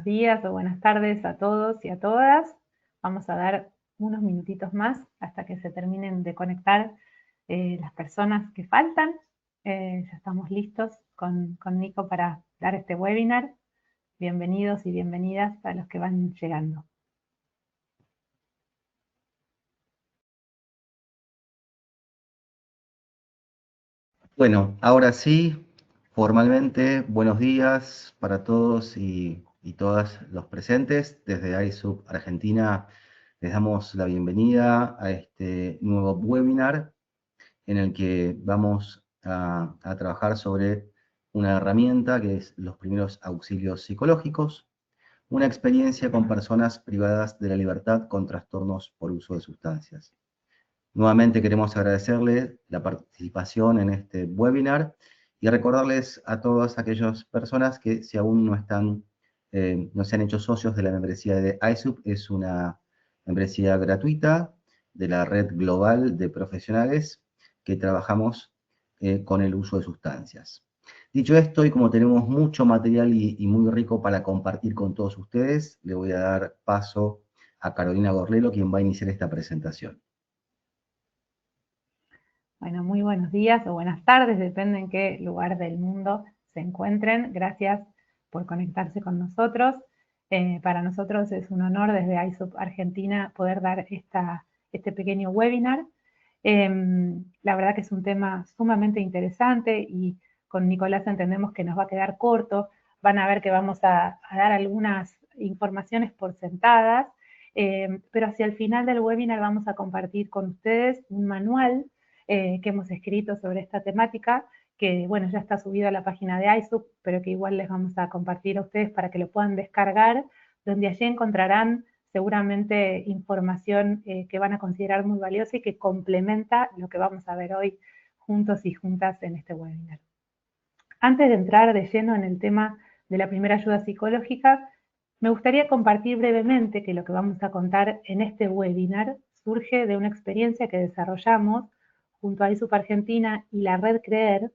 días o buenas tardes a todos y a todas. Vamos a dar unos minutitos más hasta que se terminen de conectar las personas que faltan. Ya estamos listos con Nico para dar este webinar. Bienvenidos y bienvenidas a los que van llegando. Bueno, ahora sí, formalmente, buenos días para todos y todas los presentes. Desde iSub Argentina les damos la bienvenida a este nuevo webinar en el que vamos a trabajar sobre una herramienta que es los primeros auxilios psicológicos, una experiencia con personas privadas de la libertad con trastornos por uso de sustancias. Nuevamente queremos agradecerles la participación en este webinar y recordarles a todas aquellas personas que si aún no se han hecho socios de la membresía de iSub, es una membresía gratuita de la red global de profesionales que trabajamos con el uso de sustancias. Dicho esto, y como tenemos mucho material y muy rico para compartir con todos ustedes, le voy a dar paso a Carolina Gorlelo, quien va a iniciar esta presentación. Bueno, muy buenos días o buenas tardes, depende en qué lugar del mundo se encuentren. Gracias por conectarse con nosotros. Para nosotros es un honor desde iSub Argentina poder dar este pequeño webinar. La verdad que es un tema sumamente interesante y con Nicolás entendemos que nos va a quedar corto. Van a ver que vamos a dar algunas informaciones por sentadas, pero hacia el final del webinar vamos a compartir con ustedes un manual que hemos escrito sobre esta temática, que bueno, ya está subido a la página de iSub, pero que igual les vamos a compartir a ustedes para que lo puedan descargar, donde allí encontrarán seguramente información que van a considerar muy valiosa y que complementa lo que vamos a ver hoy juntos y juntas en este webinar. Antes de entrar de lleno en el tema de la primera ayuda psicológica, me gustaría compartir brevemente que lo que vamos a contar en este webinar surge de una experiencia que desarrollamos junto a ISUP Argentina y la red CREER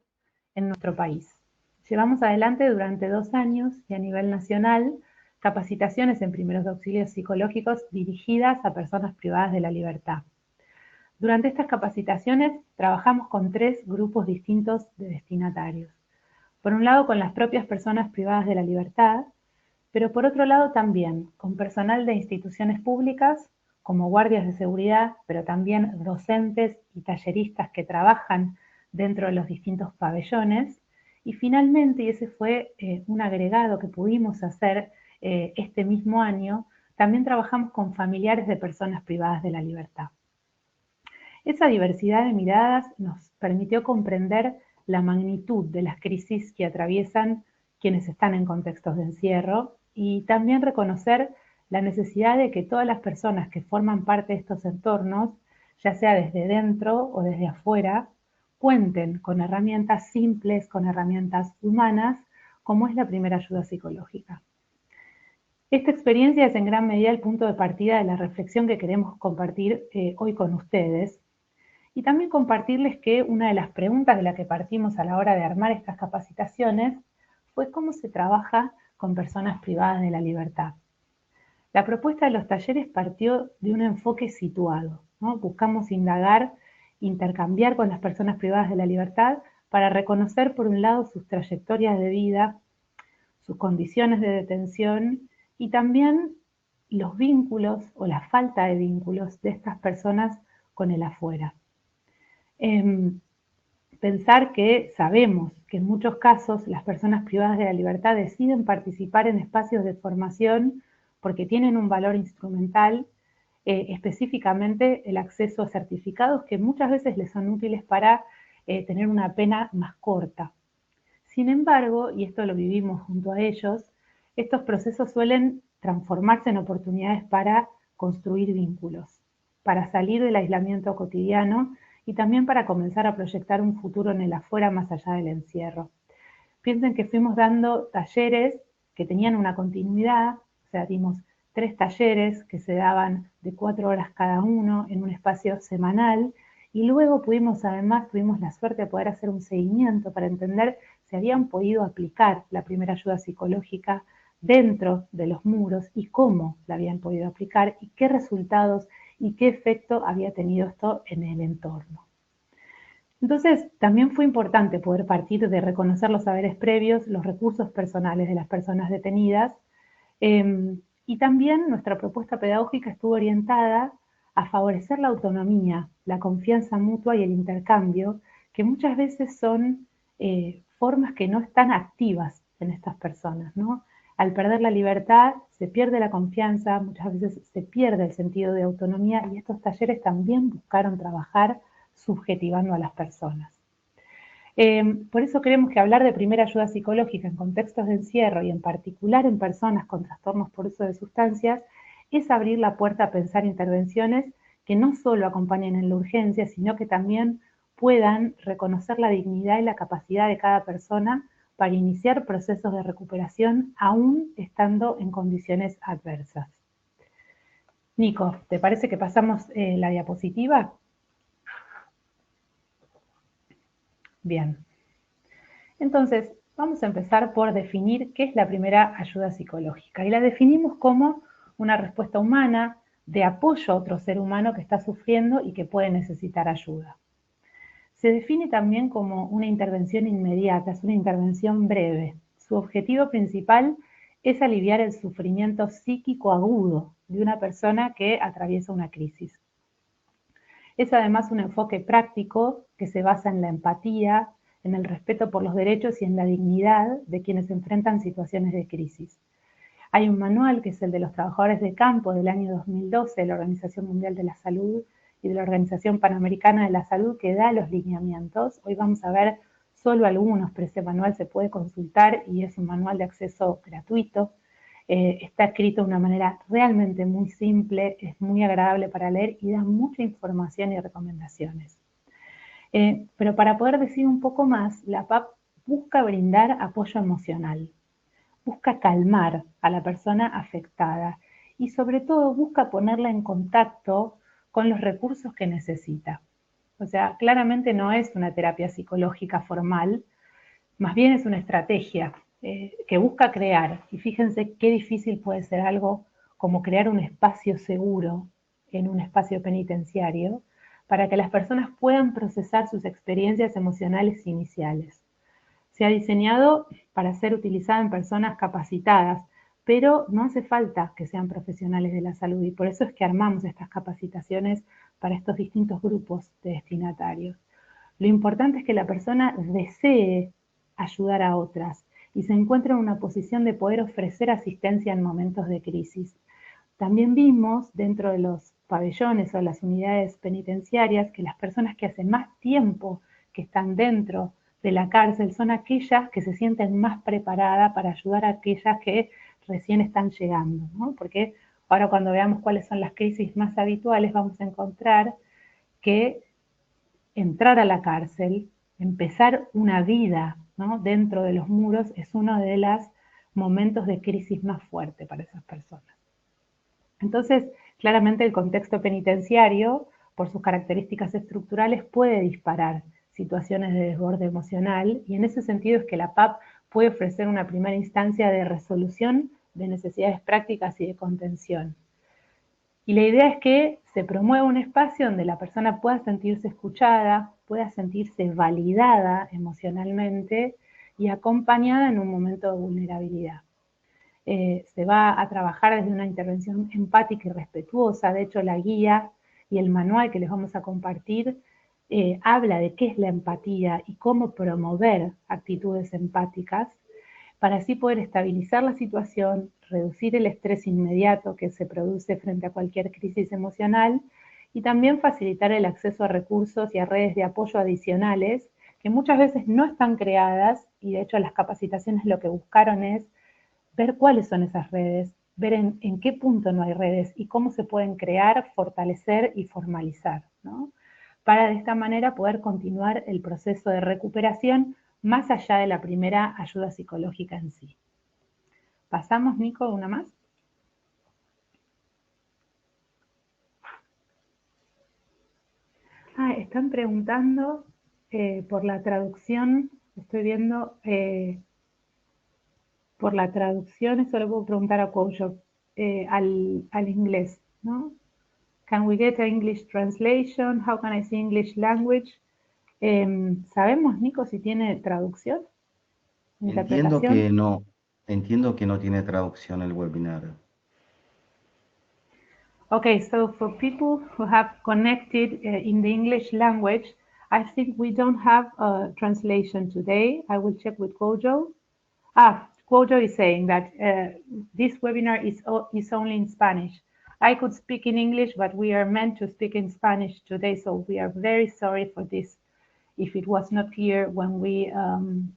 en nuestro país. Llevamos adelante durante 2 años y a nivel nacional capacitaciones en primeros auxilios psicológicos dirigidas a personas privadas de la libertad. Durante estas capacitaciones trabajamos con 3 grupos distintos de destinatarios. Por un lado con las propias personas privadas de la libertad, pero por otro lado también con personal de instituciones públicas, como guardias de seguridad, pero también docentes y talleristas que trabajan dentro de los distintos pabellones. Y finalmente, y ese fue un agregado que pudimos hacer este mismo año, también trabajamos con familiares de personas privadas de la libertad. Esa diversidad de miradas nos permitió comprender la magnitud de las crisis que atraviesan quienes están en contextos de encierro y también reconocer la necesidad de que todas las personas que forman parte de estos entornos, ya sea desde dentro o desde afuera, cuenten con herramientas simples, con herramientas humanas, como es la primera ayuda psicológica. Esta experiencia es en gran medida el punto de partida de la reflexión que queremos compartir hoy con ustedes. Y también compartirles que una de las preguntas de la que partimos a la hora de armar estas capacitaciones fue cómo se trabaja con personas privadas de la libertad. La propuesta de los talleres partió de un enfoque situado, ¿no? Buscamos indagar, intercambiar con las personas privadas de la libertad para reconocer por un lado sus trayectorias de vida, sus condiciones de detención y también los vínculos o la falta de vínculos de estas personas con el afuera. Pensar que sabemos que en muchos casos las personas privadas de la libertad deciden participar en espacios de formación porque tienen un valor instrumental, específicamente el acceso a certificados que muchas veces les son útiles para tener una pena más corta. Sin embargo, y esto lo vivimos junto a ellos, estos procesos suelen transformarse en oportunidades para construir vínculos, para salir del aislamiento cotidiano y también para comenzar a proyectar un futuro en el afuera más allá del encierro. Piensen que fuimos dando talleres que tenían una continuidad, o sea, dimos 3 talleres que se daban de 4 horas cada uno en un espacio semanal y luego tuvimos la suerte de poder hacer un seguimiento para entender si habían podido aplicar la primera ayuda psicológica dentro de los muros y cómo la habían podido aplicar y qué resultados y qué efecto había tenido esto en el entorno. Entonces, también fue importante poder partir de reconocer los saberes previos, los recursos personales de las personas detenidas, y también nuestra propuesta pedagógica estuvo orientada a favorecer la autonomía, la confianza mutua y el intercambio, que muchas veces son formas que no están activas en estas personas, ¿no? Al perder la libertad se pierde la confianza, muchas veces se pierde el sentido de autonomía y estos talleres también buscaron trabajar subjetivando a las personas. Por eso creemos que hablar de primera ayuda psicológica en contextos de encierro y en particular en personas con trastornos por uso de sustancias es abrir la puerta a pensar intervenciones que no solo acompañen en la urgencia, sino que también puedan reconocer la dignidad y la capacidad de cada persona para iniciar procesos de recuperación aún estando en condiciones adversas. Nico, ¿te parece que pasamos la diapositiva? Bien. Entonces, vamos a empezar por definir qué es la primera ayuda psicológica. Y la definimos como una respuesta humana de apoyo a otro ser humano que está sufriendo y que puede necesitar ayuda. Se define también como una intervención inmediata, es una intervención breve. Su objetivo principal es aliviar el sufrimiento psíquico agudo de una persona que atraviesa una crisis. Es además un enfoque práctico que se basa en la empatía, en el respeto por los derechos y en la dignidad de quienes enfrentan situaciones de crisis. Hay un manual que es el de los trabajadores de campo del año 2012 de la Organización Mundial de la Salud y de la Organización Panamericana de la Salud que da los lineamientos. Hoy vamos a ver solo algunos, pero ese manual se puede consultar y es un manual de acceso gratuito. Está escrito de una manera realmente muy simple, es muy agradable para leer y da mucha información y recomendaciones. Pero para poder decir un poco más, la PAP busca brindar apoyo emocional, busca calmar a la persona afectada y sobre todo busca ponerla en contacto con los recursos que necesita. O sea, claramente no es una terapia psicológica formal, más bien es una estrategia que busca crear, y fíjense qué difícil puede ser algo como crear un espacio seguro en un espacio penitenciario para que las personas puedan procesar sus experiencias emocionales iniciales. Se ha diseñado para ser utilizada en personas capacitadas, pero no hace falta que sean profesionales de la salud y por eso es que armamos estas capacitaciones para estos distintos grupos de destinatarios. Lo importante es que la persona desee ayudar a otras y se encuentre en una posición de poder ofrecer asistencia en momentos de crisis. También vimos dentro de los pabellones o las unidades penitenciarias que las personas que hace más tiempo que están dentro de la cárcel son aquellas que se sienten más preparadas para ayudar a aquellas que recién están llegando, ¿no? Porque ahora cuando veamos cuáles son las crisis más habituales vamos a encontrar que entrar a la cárcel, empezar una vida, ¿no?, dentro de los muros es uno de los momentos de crisis más fuerte para esas personas. Entonces, claramente el contexto penitenciario, por sus características estructurales, puede disparar situaciones de desborde emocional y en ese sentido es que la PAP puede ofrecer una primera instancia de resolución de necesidades prácticas y de contención. Y la idea es que se promueva un espacio donde la persona pueda sentirse escuchada, pueda sentirse validada emocionalmente y acompañada en un momento de vulnerabilidad. Se va a trabajar desde una intervención empática y respetuosa. De hecho, la guía y el manual que les vamos a compartir habla de qué es la empatía y cómo promover actitudes empáticas para así poder estabilizar la situación, reducir el estrés inmediato que se produce frente a cualquier crisis emocional y también facilitar el acceso a recursos y a redes de apoyo adicionales que muchas veces no están creadas y de hecho las capacitaciones lo que buscaron es ver cuáles son esas redes, ver en qué punto no hay redes y cómo se pueden crear, fortalecer y formalizar, ¿no? Para de esta manera poder continuar el proceso de recuperación más allá de la primera ayuda psicológica en sí. ¿Pasamos, Nico, una más? Están preguntando por la traducción, estoy viendo por la traducción, eso lo puedo preguntar a Kojo, al inglés, ¿no? Can we get an English translation? How can I see English language? ¿Sabemos, Nico, si tiene traducción? Entiendo ¿Interpretación? que no, entiendo que no tiene traducción el webinar. Okay, so for people who have connected in the English language, I think we don't have a translation today. I will check with Kojo. Kojo is saying that this webinar is only in Spanish. I could speak in English, but we are meant to speak in Spanish today, so we are very sorry for this if it was not clear when we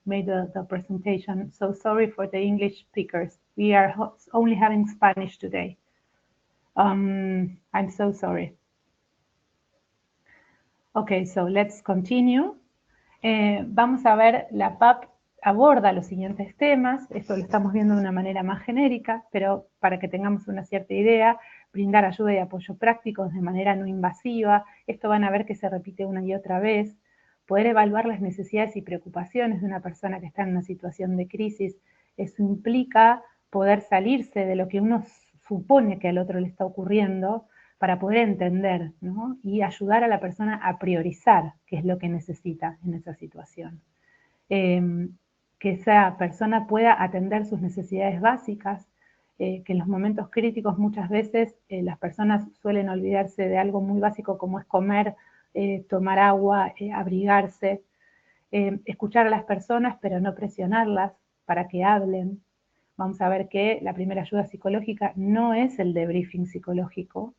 made the presentation. So sorry for the English speakers. We are only having Spanish today. I'm so sorry. Okay, so let's continue. Vamos a ver, la PAP aborda los siguientes temas. Esto lo estamos viendo de una manera más genérica, pero para que tengamos una cierta idea, brindar ayuda y apoyo prácticos de manera no invasiva. Esto van a ver que se repite una y otra vez. Poder evaluar las necesidades y preocupaciones de una persona que está en una situación de crisis. Eso implica poder salirse de lo que uno supone que al otro le está ocurriendo para poder entender, ¿no? Y ayudar a la persona a priorizar qué es lo que necesita en esa situación. Que esa persona pueda atender sus necesidades básicas, que en los momentos críticos muchas veces las personas suelen olvidarse de algo muy básico como es comer, tomar agua, abrigarse, escuchar a las personas pero no presionarlas para que hablen. Vamos a ver que la primera ayuda psicológica no es el debriefing psicológico.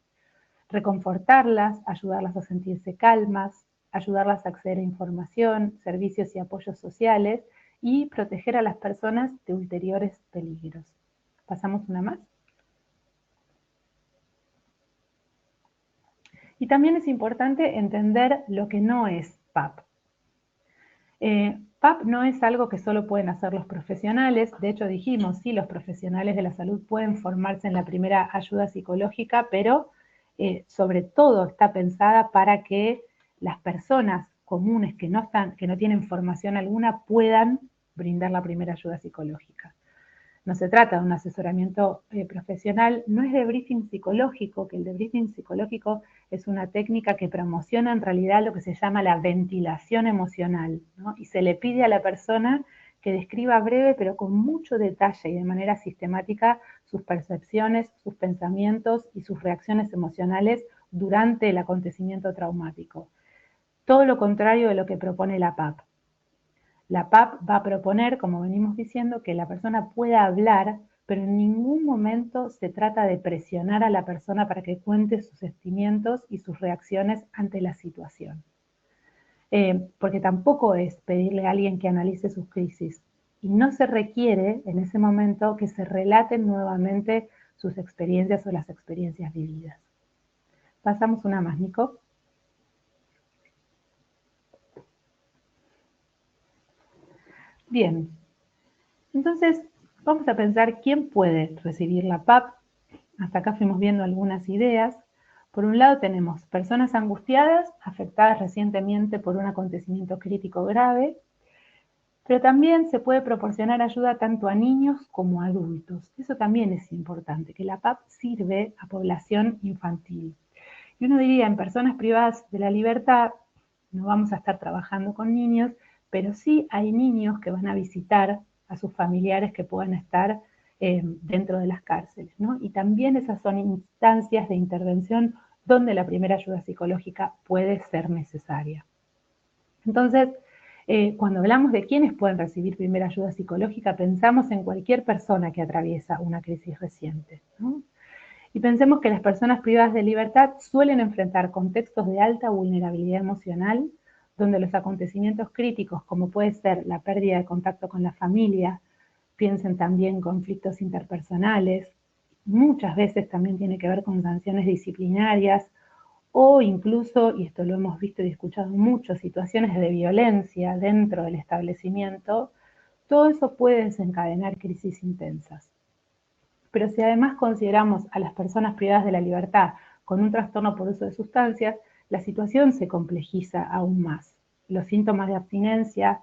Reconfortarlas, ayudarlas a sentirse calmas, ayudarlas a acceder a información, servicios y apoyos sociales y proteger a las personas de ulteriores peligros. ¿Pasamos una más? Y también es importante entender lo que no es PAP. PAP no es algo que solo pueden hacer los profesionales. De hecho, dijimos, sí, los profesionales de la salud pueden formarse en la primera ayuda psicológica, pero sobre todo está pensada para que las personas comunes que no tienen formación alguna puedan brindar la primera ayuda psicológica. No se trata de un asesoramiento profesional, no es debriefing psicológico, que el debriefing psicológico es una técnica que promociona en realidad lo que se llama la ventilación emocional, ¿no? Y se le pide a la persona que describa breve pero con mucho detalle y de manera sistemática sus percepciones, sus pensamientos y sus reacciones emocionales durante el acontecimiento traumático. Todo lo contrario de lo que propone la PAP. La PAP va a proponer, como venimos diciendo, que la persona pueda hablar, pero en ningún momento se trata de presionar a la persona para que cuente sus sentimientos y sus reacciones ante la situación. Porque tampoco es pedirle a alguien que analice sus crisis. Y no se requiere en ese momento que se relaten nuevamente sus experiencias o las experiencias vividas. Pasamos una más, Nico. Bien, entonces vamos a pensar quién puede recibir la PAP. Hasta acá fuimos viendo algunas ideas. Por un lado tenemos personas angustiadas, afectadas recientemente por un acontecimiento crítico grave, pero también se puede proporcionar ayuda tanto a niños como a adultos. Eso también es importante, que la PAP sirve a población infantil. Y uno diría, en personas privadas de la libertad, no vamos a estar trabajando con niños, pero sí hay niños que van a visitar a sus familiares que puedan estar dentro de las cárceles, ¿no? Y también esas son instancias de intervención donde la primera ayuda psicológica puede ser necesaria. Entonces, cuando hablamos de quiénes pueden recibir primera ayuda psicológica, pensamos en cualquier persona que atraviesa una crisis reciente, ¿no? Y pensemos que las personas privadas de libertad suelen enfrentar contextos de alta vulnerabilidad emocional, donde los acontecimientos críticos, como puede ser la pérdida de contacto con la familia, piensen también conflictos interpersonales, muchas veces también tiene que ver con sanciones disciplinarias o incluso, y esto lo hemos visto y escuchado mucho, situaciones de violencia dentro del establecimiento, todo eso puede desencadenar crisis intensas. Pero si además consideramos a las personas privadas de la libertad con un trastorno por uso de sustancias, la situación se complejiza aún más. Los síntomas de abstinencia,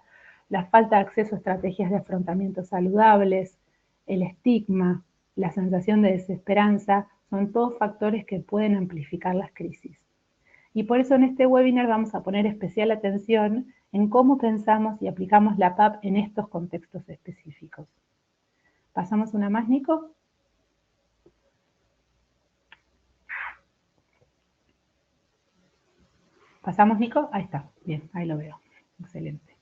la falta de acceso a estrategias de afrontamiento saludables, el estigma, la sensación de desesperanza, son todos factores que pueden amplificar las crisis. Y por eso en este webinar vamos a poner especial atención en cómo pensamos y aplicamos la PAP en estos contextos específicos. ¿Pasamos una más, Nico? ¿Pasamos, Nico? Ahí está, bien, ahí lo veo. Excelente.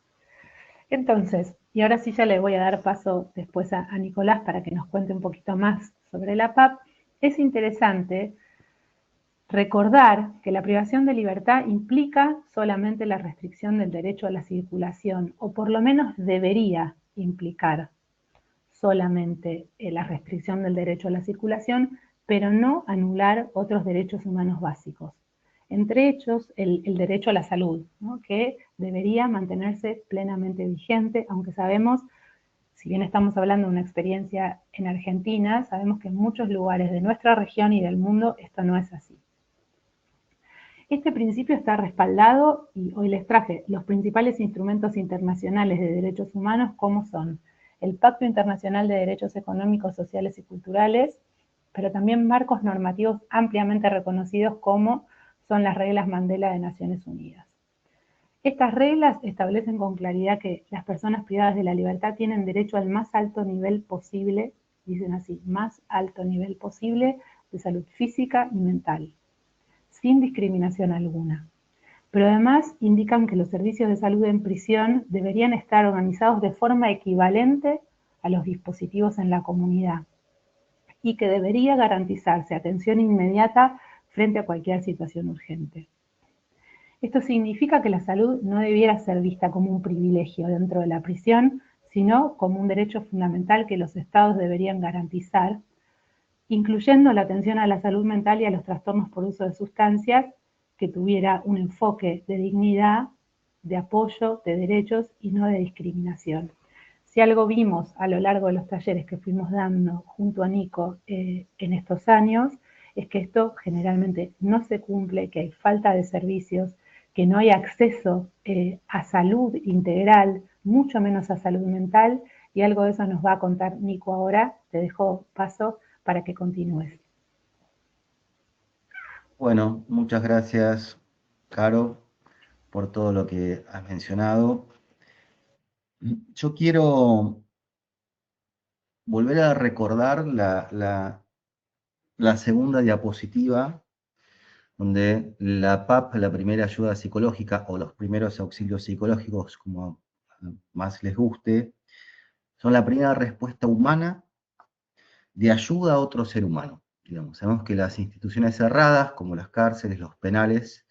Entonces, y ahora sí ya le voy a dar paso después a Nicolás para que nos cuente un poquito más sobre la PAP. Es interesante recordar que la privación de libertad implica solamente la restricción del derecho a la circulación, o por lo menos debería implicar solamente la restricción del derecho a la circulación, pero no anular otros derechos humanos básicos. Entre ellos, el derecho a la salud, ¿no? Que debería mantenerse plenamente vigente, aunque sabemos, si bien estamos hablando de una experiencia en Argentina, sabemos que en muchos lugares de nuestra región y del mundo esto no es así. Este principio está respaldado y hoy les traje los principales instrumentos internacionales de derechos humanos, como son el Pacto Internacional de Derechos Económicos, Sociales y Culturales, pero también marcos normativos ampliamente reconocidos como son las reglas Mandela de Naciones Unidas. Estas reglas establecen con claridad que las personas privadas de la libertad tienen derecho al más alto nivel posible, dicen así, más alto nivel posible de salud física y mental, sin discriminación alguna. Pero además indican que los servicios de salud en prisión deberían estar organizados de forma equivalente a los dispositivos en la comunidad y que debería garantizarse atención inmediata frente a cualquier situación urgente. Esto significa que la salud no debiera ser vista como un privilegio dentro de la prisión, sino como un derecho fundamental que los estados deberían garantizar, incluyendo la atención a la salud mental y a los trastornos por uso de sustancias, que tuviera un enfoque de dignidad, de apoyo, de derechos y no de discriminación. Si algo vimos a lo largo de los talleres que fuimos dando junto a Nico en estos años, es que esto generalmente no se cumple, que hay falta de servicios, que no hay acceso a salud integral, mucho menos a salud mental, y algo de eso nos va a contar Nico ahora. Te dejo paso para que continúes. Bueno, muchas gracias, Caro, por todo lo que has mencionado. Yo quiero volver a recordar la segunda diapositiva, donde la PAP, la primera ayuda psicológica, o los primeros auxilios psicológicos, como más les guste, son la primera respuesta humana de ayuda a otro ser humano. Digamos, sabemos que las instituciones cerradas, como las cárceles, los penales,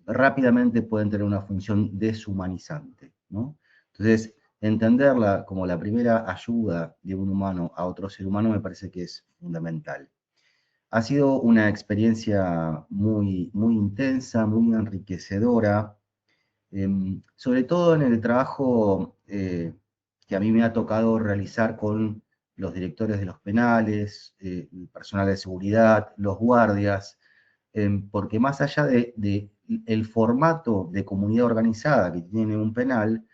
rápidamente pueden tener una función deshumanizante, ¿no? Entonces, entenderla como la primera ayuda de un humano a otro ser humano me parece que es fundamental. Ha sido una experiencia muy intensa, muy enriquecedora, sobre todo en el trabajo que a mí me ha tocado realizar con los directores de los penales, el personal de seguridad, los guardias, porque más allá de el formato de comunidad organizada que tiene un penal,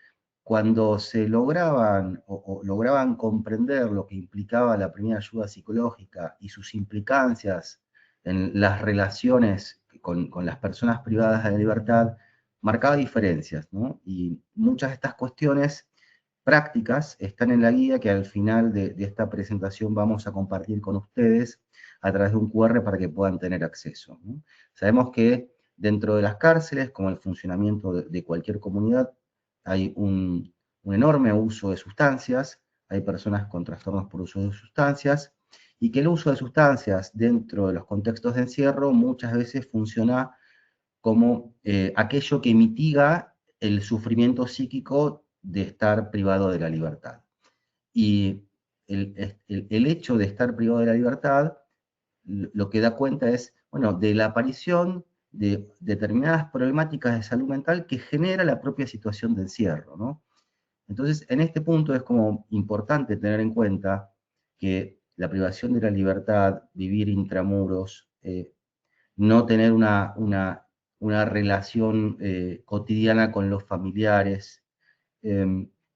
cuando se lograban lograban comprender lo que implicaba la primera ayuda psicológica y sus implicancias en las relaciones con las personas privadas de la libertad, marcaba diferencias, ¿no? Y muchas de estas cuestiones prácticas están en la guía que al final de esta presentación vamos a compartir con ustedes a través de un QR para que puedan tener acceso, ¿no? Sabemos que dentro de las cárceles, como el funcionamiento de cualquier comunidad, hay un enorme uso de sustancias, hay personas con trastornos por uso de sustancias, y que el uso de sustancias dentro de los contextos de encierro muchas veces funciona como aquello que mitiga el sufrimiento psíquico de estar privado de la libertad. Y el hecho de estar privado de la libertad lo que da cuenta es, bueno, de la aparición de determinadas problemáticas de salud mental que genera la propia situación de encierro, ¿no? Entonces, en este punto es como importante tener en cuenta que la privación de la libertad, vivir intramuros, no tener una relación cotidiana con los familiares,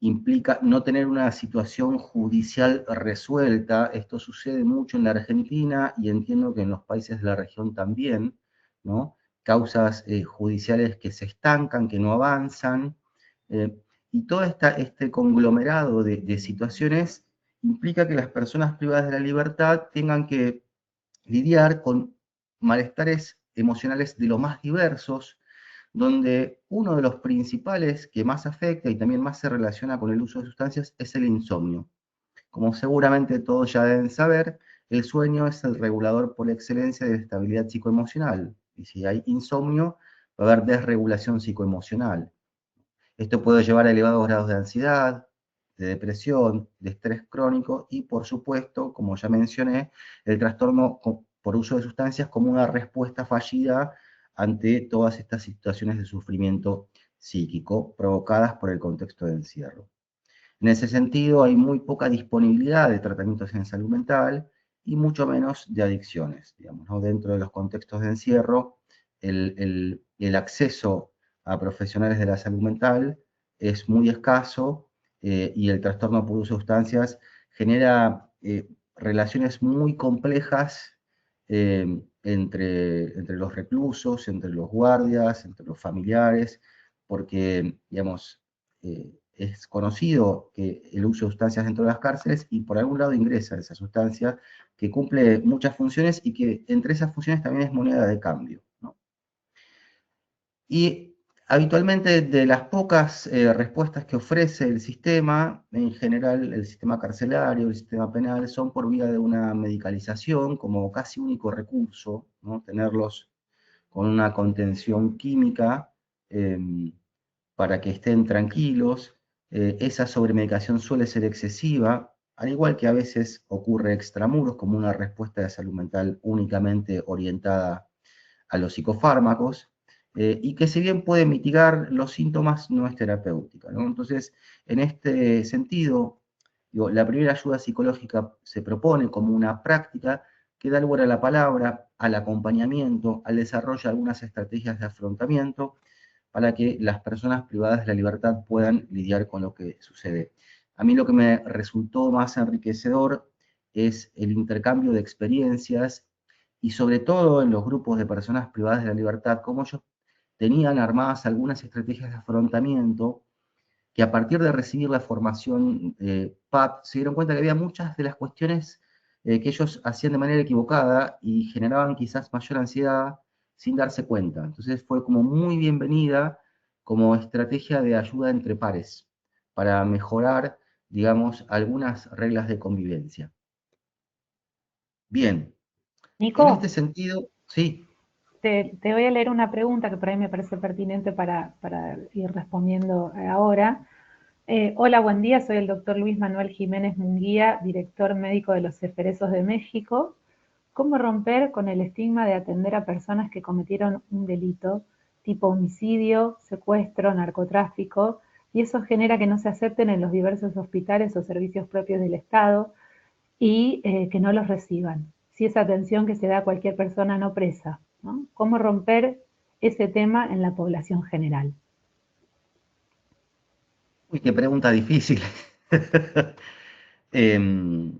implica no tener una situación judicial resuelta. Esto sucede mucho en la Argentina y entiendo que en los países de la región también, ¿no? Causas judiciales que se estancan, que no avanzan, eh, y todo este conglomerado de situaciones implica que las personas privadas de la libertad tengan que lidiar con malestares emocionales de lo más diversos, donde uno de los principales que más afecta y también más se relaciona con el uso de sustancias es el insomnio. Como seguramente todos ya deben saber, el sueño es el regulador por excelencia de la estabilidad psicoemocional. Y si hay insomnio, va a haber desregulación psicoemocional. Esto puede llevar a elevados grados de ansiedad, de depresión, de estrés crónico y, por supuesto, como ya mencioné, el trastorno por uso de sustancias como una respuesta fallida ante todas estas situaciones de sufrimiento psíquico provocadas por el contexto de encierro. En ese sentido, hay muy poca disponibilidad de tratamientos en salud mental y mucho menos de adicciones. Digamos, ¿no? Dentro de los contextos de encierro, el acceso a profesionales de la salud mental es muy escaso y el trastorno por uso de sustancias genera relaciones muy complejas entre los reclusos, entre los guardias, entre los familiares, porque, digamos, es conocido que el uso de sustancias dentro de las cárceles y por algún lado ingresa esa sustancia que cumple muchas funciones y que entre esas funciones también es moneda de cambio, ¿no? Y habitualmente de las pocas respuestas que ofrece el sistema, en general el sistema carcelario, el sistema penal, son por vía de una medicalización como casi único recurso, ¿no? Tenerlos con una contención química eh, para que estén tranquilos. Esa sobremedicación suele ser excesiva, al igual que a veces ocurre extramuros como una respuesta de salud mental únicamente orientada a los psicofármacos, y que si bien puede mitigar los síntomas, no es terapéutica, ¿no? Entonces, en este sentido, digo, la primera ayuda psicológica se propone como una práctica que da lugar a la palabra, al acompañamiento, al desarrollo de algunas estrategias de afrontamiento para que las personas privadas de la libertad puedan lidiar con lo que sucede. A mí lo que me resultó más enriquecedor es el intercambio de experiencias y sobre todo en los grupos de personas privadas de la libertad, cómo ellos tenían armadas algunas estrategias de afrontamiento que a partir de recibir la formación PAP se dieron cuenta que había muchas de las cuestiones que ellos hacían de manera equivocada y generaban quizás mayor ansiedad sin darse cuenta. Entonces fue como muy bienvenida como estrategia de ayuda entre pares para mejorar, digamos, algunas reglas de convivencia. Bien, en este Nico, sentido, sí, te voy a leer una pregunta que por ahí me parece pertinente para ir respondiendo ahora. Hola, buen día. Soy el doctor Luis Manuel Jiménez Munguía, director médico de los Ceferezos de México. ¿Cómo romper con el estigma de atender a personas que cometieron un delito tipo homicidio, secuestro, narcotráfico? Y eso genera que no se acepten en los diversos hospitales o servicios propios del Estado y que no los reciban. Si es atención que se da a cualquier persona no presa, ¿no? ¿Cómo romper ese tema en la población general? uy, qué pregunta difícil. Em,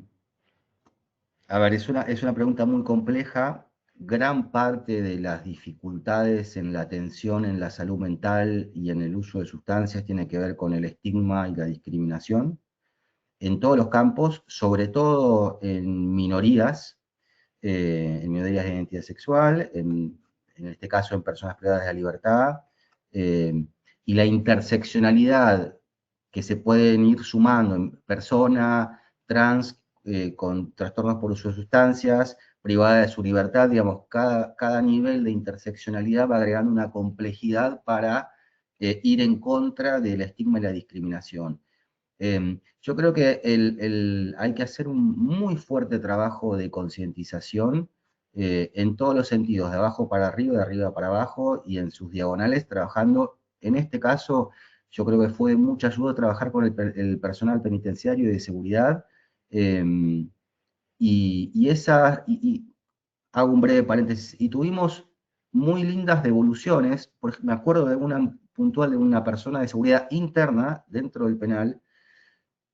A ver, es una pregunta muy compleja. Gran parte de las dificultades en la atención en la salud mental y en el uso de sustancias tiene que ver con el estigma y la discriminación en todos los campos, sobre todo en minorías de identidad sexual, en este caso en personas privadas de la libertad, eh, y la interseccionalidad que se pueden ir sumando en persona trans con trastornos por uso de sustancias, privada de su libertad, digamos, cada nivel de interseccionalidad va agregando una complejidad para ir en contra del estigma y la discriminación. Yo creo que hay que hacer un muy fuerte trabajo de concientización en todos los sentidos, de abajo para arriba, de arriba para abajo y en sus diagonales, trabajando. En este caso, yo creo que fue de mucha ayuda trabajar con el personal penitenciario y de seguridad. eh, y hago un breve paréntesis, y tuvimos muy lindas devoluciones, me acuerdo de una puntual de una persona de seguridad interna dentro del penal,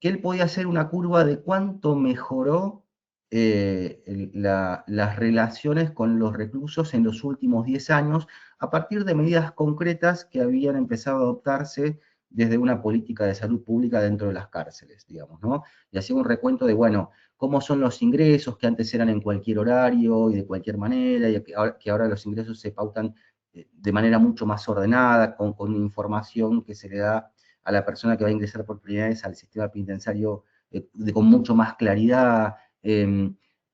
que él podía hacer una curva de cuánto mejoró las relaciones con los reclusos en los últimos 10 años a partir de medidas concretas que habían empezado a adoptarse desde una política de salud pública dentro de las cárceles, digamos, ¿no? Y hacía un recuento de, bueno, cómo son los ingresos, que antes eran en cualquier horario y de cualquier manera, y que ahora los ingresos se pautan de manera mucho más ordenada, con información que se le da a la persona que va a ingresar por primera vez al sistema penitenciario con mucho más claridad.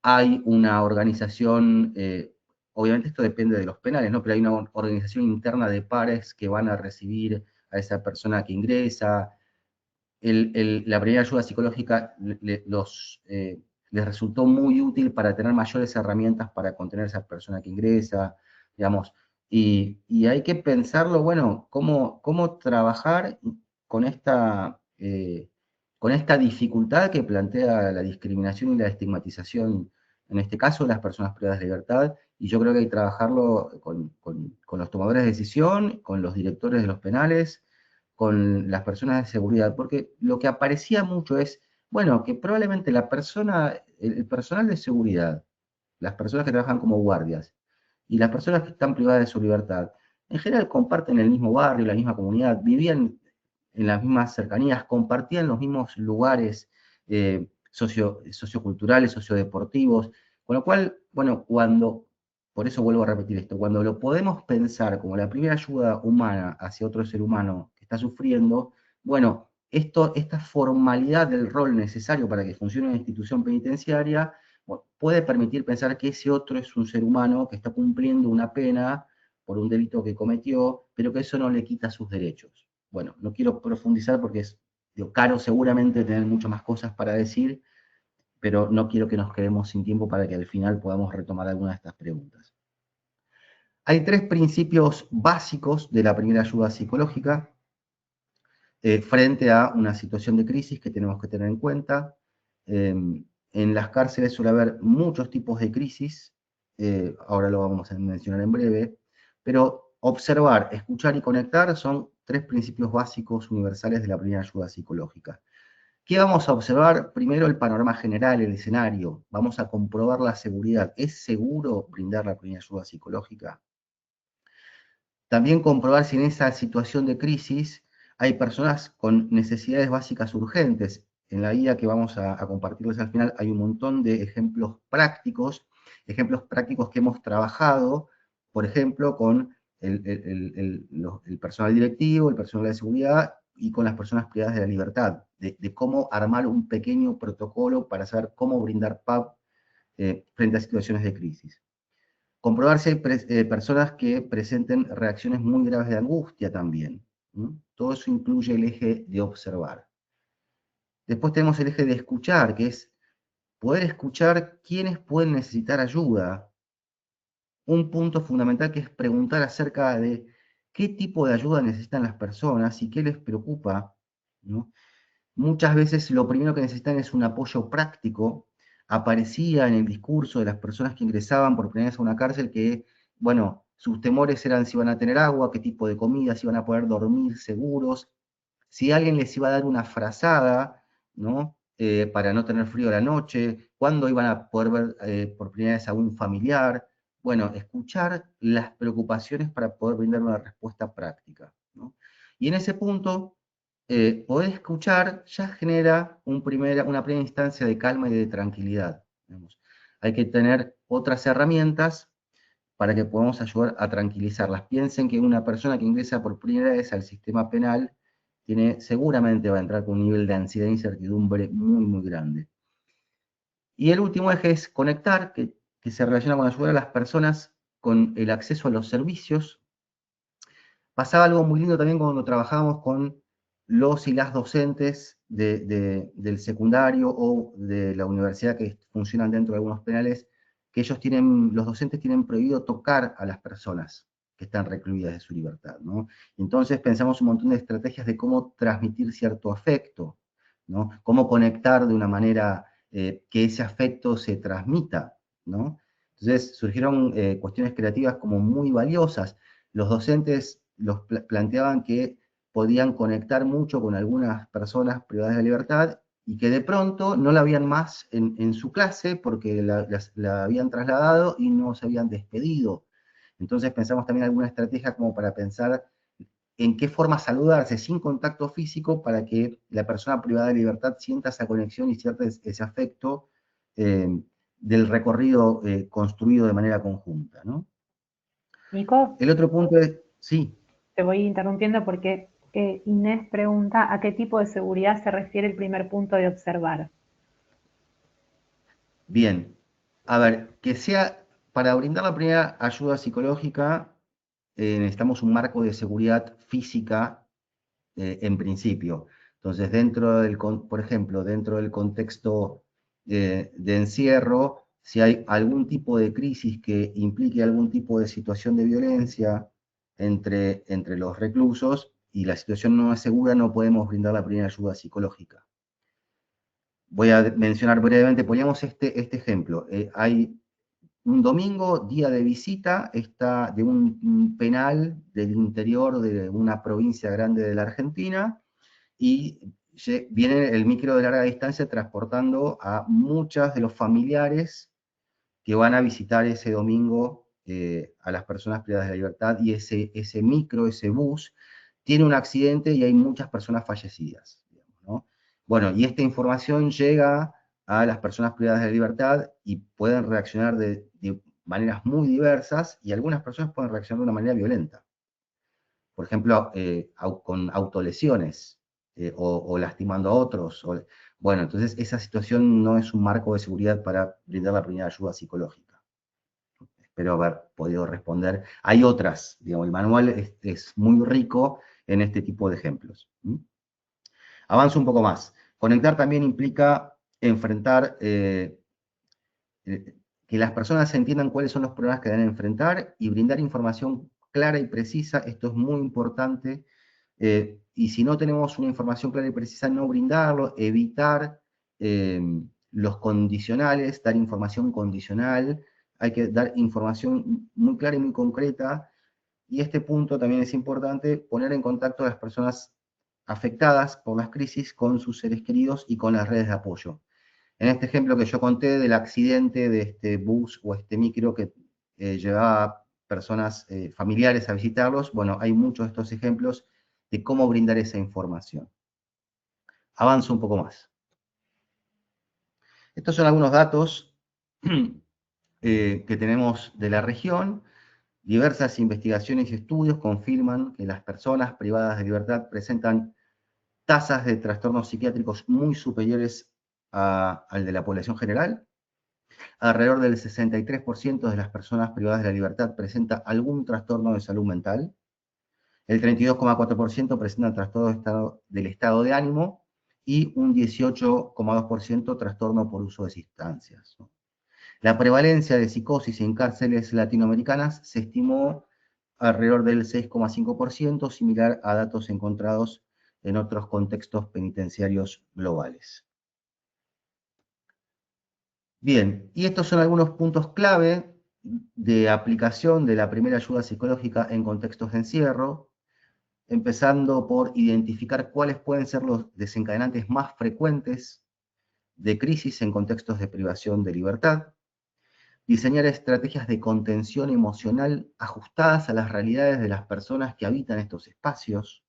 Hay una organización, obviamente esto depende de los penales, ¿no? Pero hay una organización interna de pares que van a recibir a esa persona que ingresa. La primera ayuda psicológica les resultó muy útil para tener mayores herramientas para contener a esa persona que ingresa, digamos. Y hay que pensarlo, bueno, cómo trabajar con con esta dificultad que plantea la discriminación y la estigmatización, en este caso, de las personas privadas de libertad, y yo creo que hay que trabajarlo con los tomadores de decisión, con los directores de los penales, con las personas de seguridad, porque lo que aparecía mucho es, bueno, que probablemente el personal de seguridad, las personas que trabajan como guardias y las personas que están privadas de su libertad, en general comparten el mismo barrio, la misma comunidad, vivían en las mismas cercanías, compartían los mismos lugares socioculturales, sociodeportivos, con lo cual, bueno, por eso vuelvo a repetir esto, cuando lo podemos pensar como la primera ayuda humana hacia otro ser humano que está sufriendo, bueno, esta formalidad del rol necesario para que funcione una institución penitenciaria puede permitir pensar que ese otro es un ser humano que está cumpliendo una pena por un delito que cometió, pero que eso no le quita sus derechos. Bueno, no quiero profundizar porque es caro seguramente tener muchas más cosas para decir, pero no quiero que nos quedemos sin tiempo para que al final podamos retomar algunas de estas preguntas. Hay tres principios básicos de la primera ayuda psicológica frente a una situación de crisis que tenemos que tener en cuenta. En las cárceles suele haber muchos tipos de crisis, ahora lo vamos a mencionar en breve, pero observar, escuchar y conectar son tres principios básicos universales de la primera ayuda psicológica. ¿Qué vamos a observar? Primero el panorama general, el escenario. Vamos a comprobar la seguridad. ¿Es seguro brindar la primera ayuda psicológica? También comprobar si en esa situación de crisis hay personas con necesidades básicas urgentes. En la guía que vamos a compartirles al final hay un montón de ejemplos prácticos que hemos trabajado, por ejemplo, con el personal directivo, el personal de seguridad y con las personas privadas de la libertad, de cómo armar un pequeño protocolo para saber cómo brindar PAP frente a situaciones de crisis. Comprobar si hay personas que presenten reacciones muy graves de angustia también. Todo eso incluye el eje de observar. Después tenemos el eje de escuchar, que es poder escuchar quiénes pueden necesitar ayuda. Un punto fundamental que es preguntar acerca de qué tipo de ayuda necesitan las personas y qué les preocupa, ¿no? Muchas veces lo primero que necesitan es un apoyo práctico. Aparecía en el discurso de las personas que ingresaban por primera vez a una cárcel que, bueno, sus temores eran si iban a tener agua, qué tipo de comida, si iban a poder dormir seguros, si alguien les iba a dar una frazada, ¿no? Para no tener frío a la noche, cuándo iban a poder ver por primera vez a un familiar. Bueno, escuchar las preocupaciones para poder brindar una respuesta práctica, ¿no? Y en ese punto, poder escuchar ya genera una primera instancia de calma y de tranquilidad. Digamos. Hay que tener otras herramientas para que podamos ayudar a tranquilizarlas. Piensen que una persona que ingresa por primera vez al sistema penal seguramente va a entrar con un nivel de ansiedad e incertidumbre muy, muy grande. Y el último eje es conectar, que se relaciona con ayudar a las personas con el acceso a los servicios. Pasaba algo muy lindo también cuando trabajábamos con los y las docentes del secundario o de la universidad que funcionan dentro de algunos penales, que los docentes tienen prohibido tocar a las personas que están recluidas de su libertad, ¿no? Entonces pensamos un montón de estrategias de cómo transmitir cierto afecto, ¿no? Cómo conectar de una manera que ese afecto se transmita, ¿no? Entonces surgieron cuestiones creativas como muy valiosas. Los docentes planteaban que podían conectar mucho con algunas personas privadas de la libertad y que de pronto no la habían más en su clase porque la habían trasladado y no se habían despedido. Entonces pensamos también alguna estrategia como para pensar en qué forma saludarse sin contacto físico para que la persona privada de libertad sienta esa conexión y sienta ese afecto eh, del recorrido construido de manera conjunta, ¿no? Nico, El otro punto es, sí, te voy interrumpiendo porque Inés pregunta a qué tipo de seguridad se refiere el primer punto de observar. bien. A ver, que sea, para brindar la primera ayuda psicológica, necesitamos un marco de seguridad física en principio. Entonces, por ejemplo, dentro del contexto de encierro, si hay algún tipo de crisis que implique algún tipo de situación de violencia entre los reclusos y la situación no es segura, no podemos brindar la primera ayuda psicológica. Voy a mencionar brevemente, poníamos este ejemplo. Hay un domingo, día de visita, está de un penal del interior de una provincia grande de la Argentina, y viene el micro de larga distancia transportando a muchas de los familiares que van a visitar ese domingo a las personas privadas de la libertad, y ese micro, ese bus, tiene un accidente y hay muchas personas fallecidas, digamos, ¿no? Bueno, y esta información llega a las personas privadas de la libertad y pueden reaccionar de maneras muy diversas, y algunas personas pueden reaccionar de una manera violenta. Por ejemplo, con autolesiones o lastimando a otros. Bueno, entonces esa situación no es un marco de seguridad para brindar la primera ayuda psicológica. Espero haber podido responder. Hay otras, digamos, el manual es muy rico en este tipo de ejemplos. Avanzo un poco más. Conectar también implica enfrentar, que las personas entiendan cuáles son los problemas que deben enfrentar y brindar información clara y precisa. Esto es muy importante. Y si no tenemos una información clara y precisa, no brindarlo, evitar eh, los condicionales, dar información condicional. Hay que dar información muy clara y muy concreta. Y este punto también es importante, poner en contacto a las personas afectadas por las crisis con sus seres queridos y con las redes de apoyo. En este ejemplo que yo conté del accidente de este bus o este micro que llevaba personas familiares a visitarlos, bueno, hay muchos de estos ejemplos de cómo brindar esa información. Avanzo un poco más. Estos son algunos datos que tenemos de la región. Diversas investigaciones y estudios confirman que las personas privadas de libertad presentan tasas de trastornos psiquiátricos muy superiores al de la población general. Alrededor del 63% de las personas privadas de la libertad presenta algún trastorno de salud mental. El 32,4% presenta trastorno del estado de ánimo y un 18,2% trastorno por uso de sustancias. La prevalencia de psicosis en cárceles latinoamericanas se estimó alrededor del 6,5%, similar a datos encontrados en otros contextos penitenciarios globales. Bien, y estos son algunos puntos clave de aplicación de la primera ayuda psicológica en contextos de encierro, empezando por identificar cuáles pueden ser los desencadenantes más frecuentes de crisis en contextos de privación de libertad, diseñar estrategias de contención emocional ajustadas a las realidades de las personas que habitan estos espacios,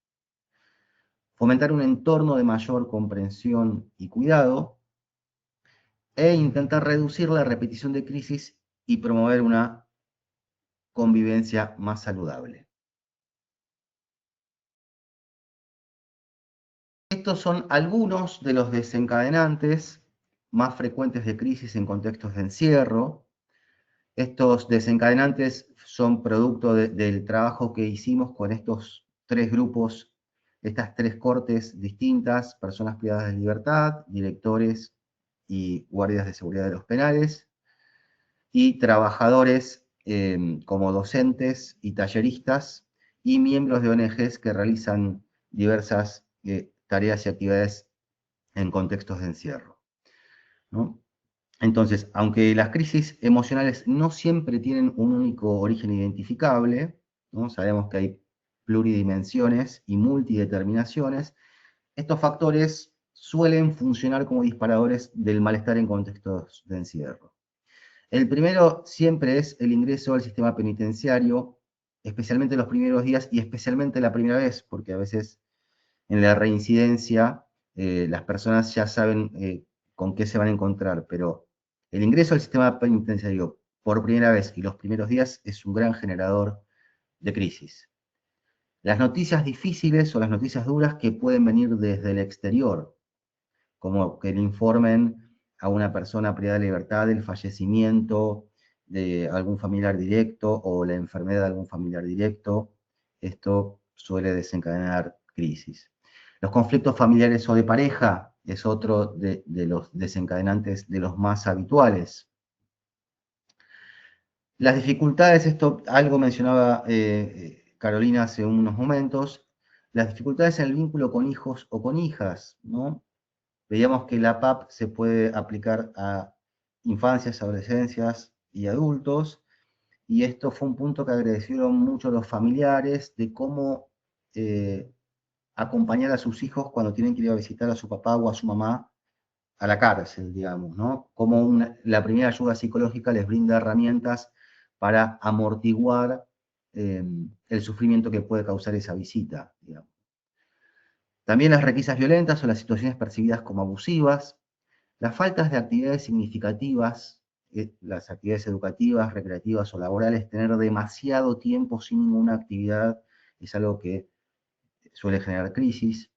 fomentar un entorno de mayor comprensión y cuidado, e intentar reducir la repetición de crisis y promover una convivencia más saludable. Estos son algunos de los desencadenantes más frecuentes de crisis en contextos de encierro. Estos desencadenantes son producto del trabajo que hicimos con estos tres grupos, estas tres cortes distintas: personas privadas de libertad, directores y guardias de seguridad de los penales, y trabajadores como docentes y talleristas, y miembros de ONGs que realizan diversas tareas y actividades en contextos de encierro, ¿no? Entonces, aunque las crisis emocionales no siempre tienen un único origen identificable, ¿no? Sabemos que hay pluridimensiones y multideterminaciones, estos factores suelen funcionar como disparadores del malestar en contextos de encierro. El primero siempre es el ingreso al sistema penitenciario, especialmente los primeros días y especialmente la primera vez, porque a veces en la reincidencia las personas ya saben con qué se van a encontrar, pero el ingreso al sistema penitenciario por primera vez y los primeros días es un gran generador de crisis. Las noticias difíciles o las noticias duras que pueden venir desde el exterior, como que le informen a una persona privada de libertad del fallecimiento de algún familiar directo o la enfermedad de algún familiar directo, esto suele desencadenar crisis. Los conflictos familiares o de pareja es otro de los desencadenantes de los más habituales. Las dificultades, esto algo mencionaba Carolina hace unos momentos, las dificultades en el vínculo con hijos o con hijas, ¿no? Veíamos que la PAP se puede aplicar a infancias, adolescencias y adultos, y esto fue un punto que agradecieron mucho los familiares de cómo acompañar a sus hijos cuando tienen que ir a visitar a su papá o a su mamá a la cárcel, digamos, ¿no? Cómo la primera ayuda psicológica les brinda herramientas para amortiguar el sufrimiento que puede causar esa visita, digamos. También las requisas violentas o las situaciones percibidas como abusivas, las faltas de actividades significativas, las actividades educativas, recreativas o laborales, tener demasiado tiempo sin ninguna actividad es algo que suele generar crisis.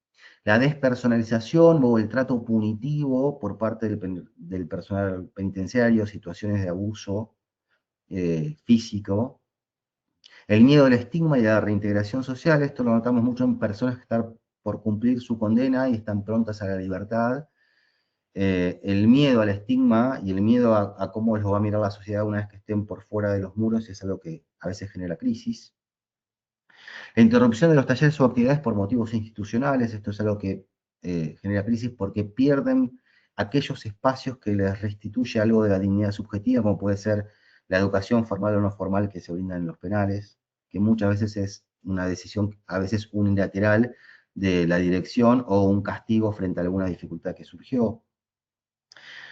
La despersonalización o el trato punitivo por parte del personal penitenciario, situaciones de abuso físico. El miedo al estigma y a la reintegración social, esto lo notamos mucho en personas que están por cumplir su condena y están prontas a la libertad. El miedo al estigma y el miedo a cómo los va a mirar la sociedad una vez que estén por fuera de los muros es algo que a veces genera crisis. La interrupción de los talleres o actividades por motivos institucionales, esto es algo que genera crisis porque pierden aquellos espacios que les restituye algo de la dignidad subjetiva, como puede ser la educación formal o no formal que se brinda en los penales, que muchas veces es una decisión, a veces unilateral, de la dirección o un castigo frente a alguna dificultad que surgió.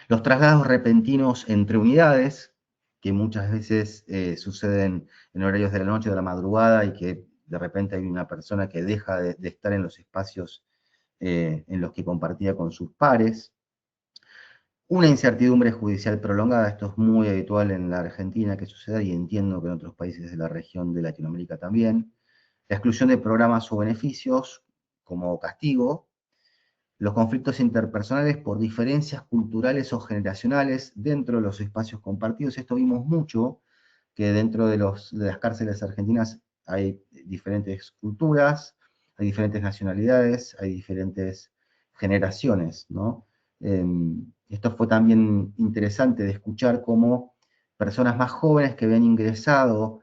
Los traslados repentinos entre unidades, que muchas veces suceden en horarios de la noche o de la madrugada y que de repente hay una persona que deja de estar en los espacios en los que compartía con sus pares. Una incertidumbre judicial prolongada, esto es muy habitual en la Argentina que suceda y entiendo que en otros países de la región de Latinoamérica también. La exclusión de programas o beneficios como castigo, los conflictos interpersonales por diferencias culturales o generacionales dentro de los espacios compartidos. Esto vimos mucho, que dentro de las cárceles argentinas hay diferentes culturas, hay diferentes nacionalidades, hay diferentes generaciones, ¿no? Esto fue también interesante de escuchar cómo personas más jóvenes que habían ingresado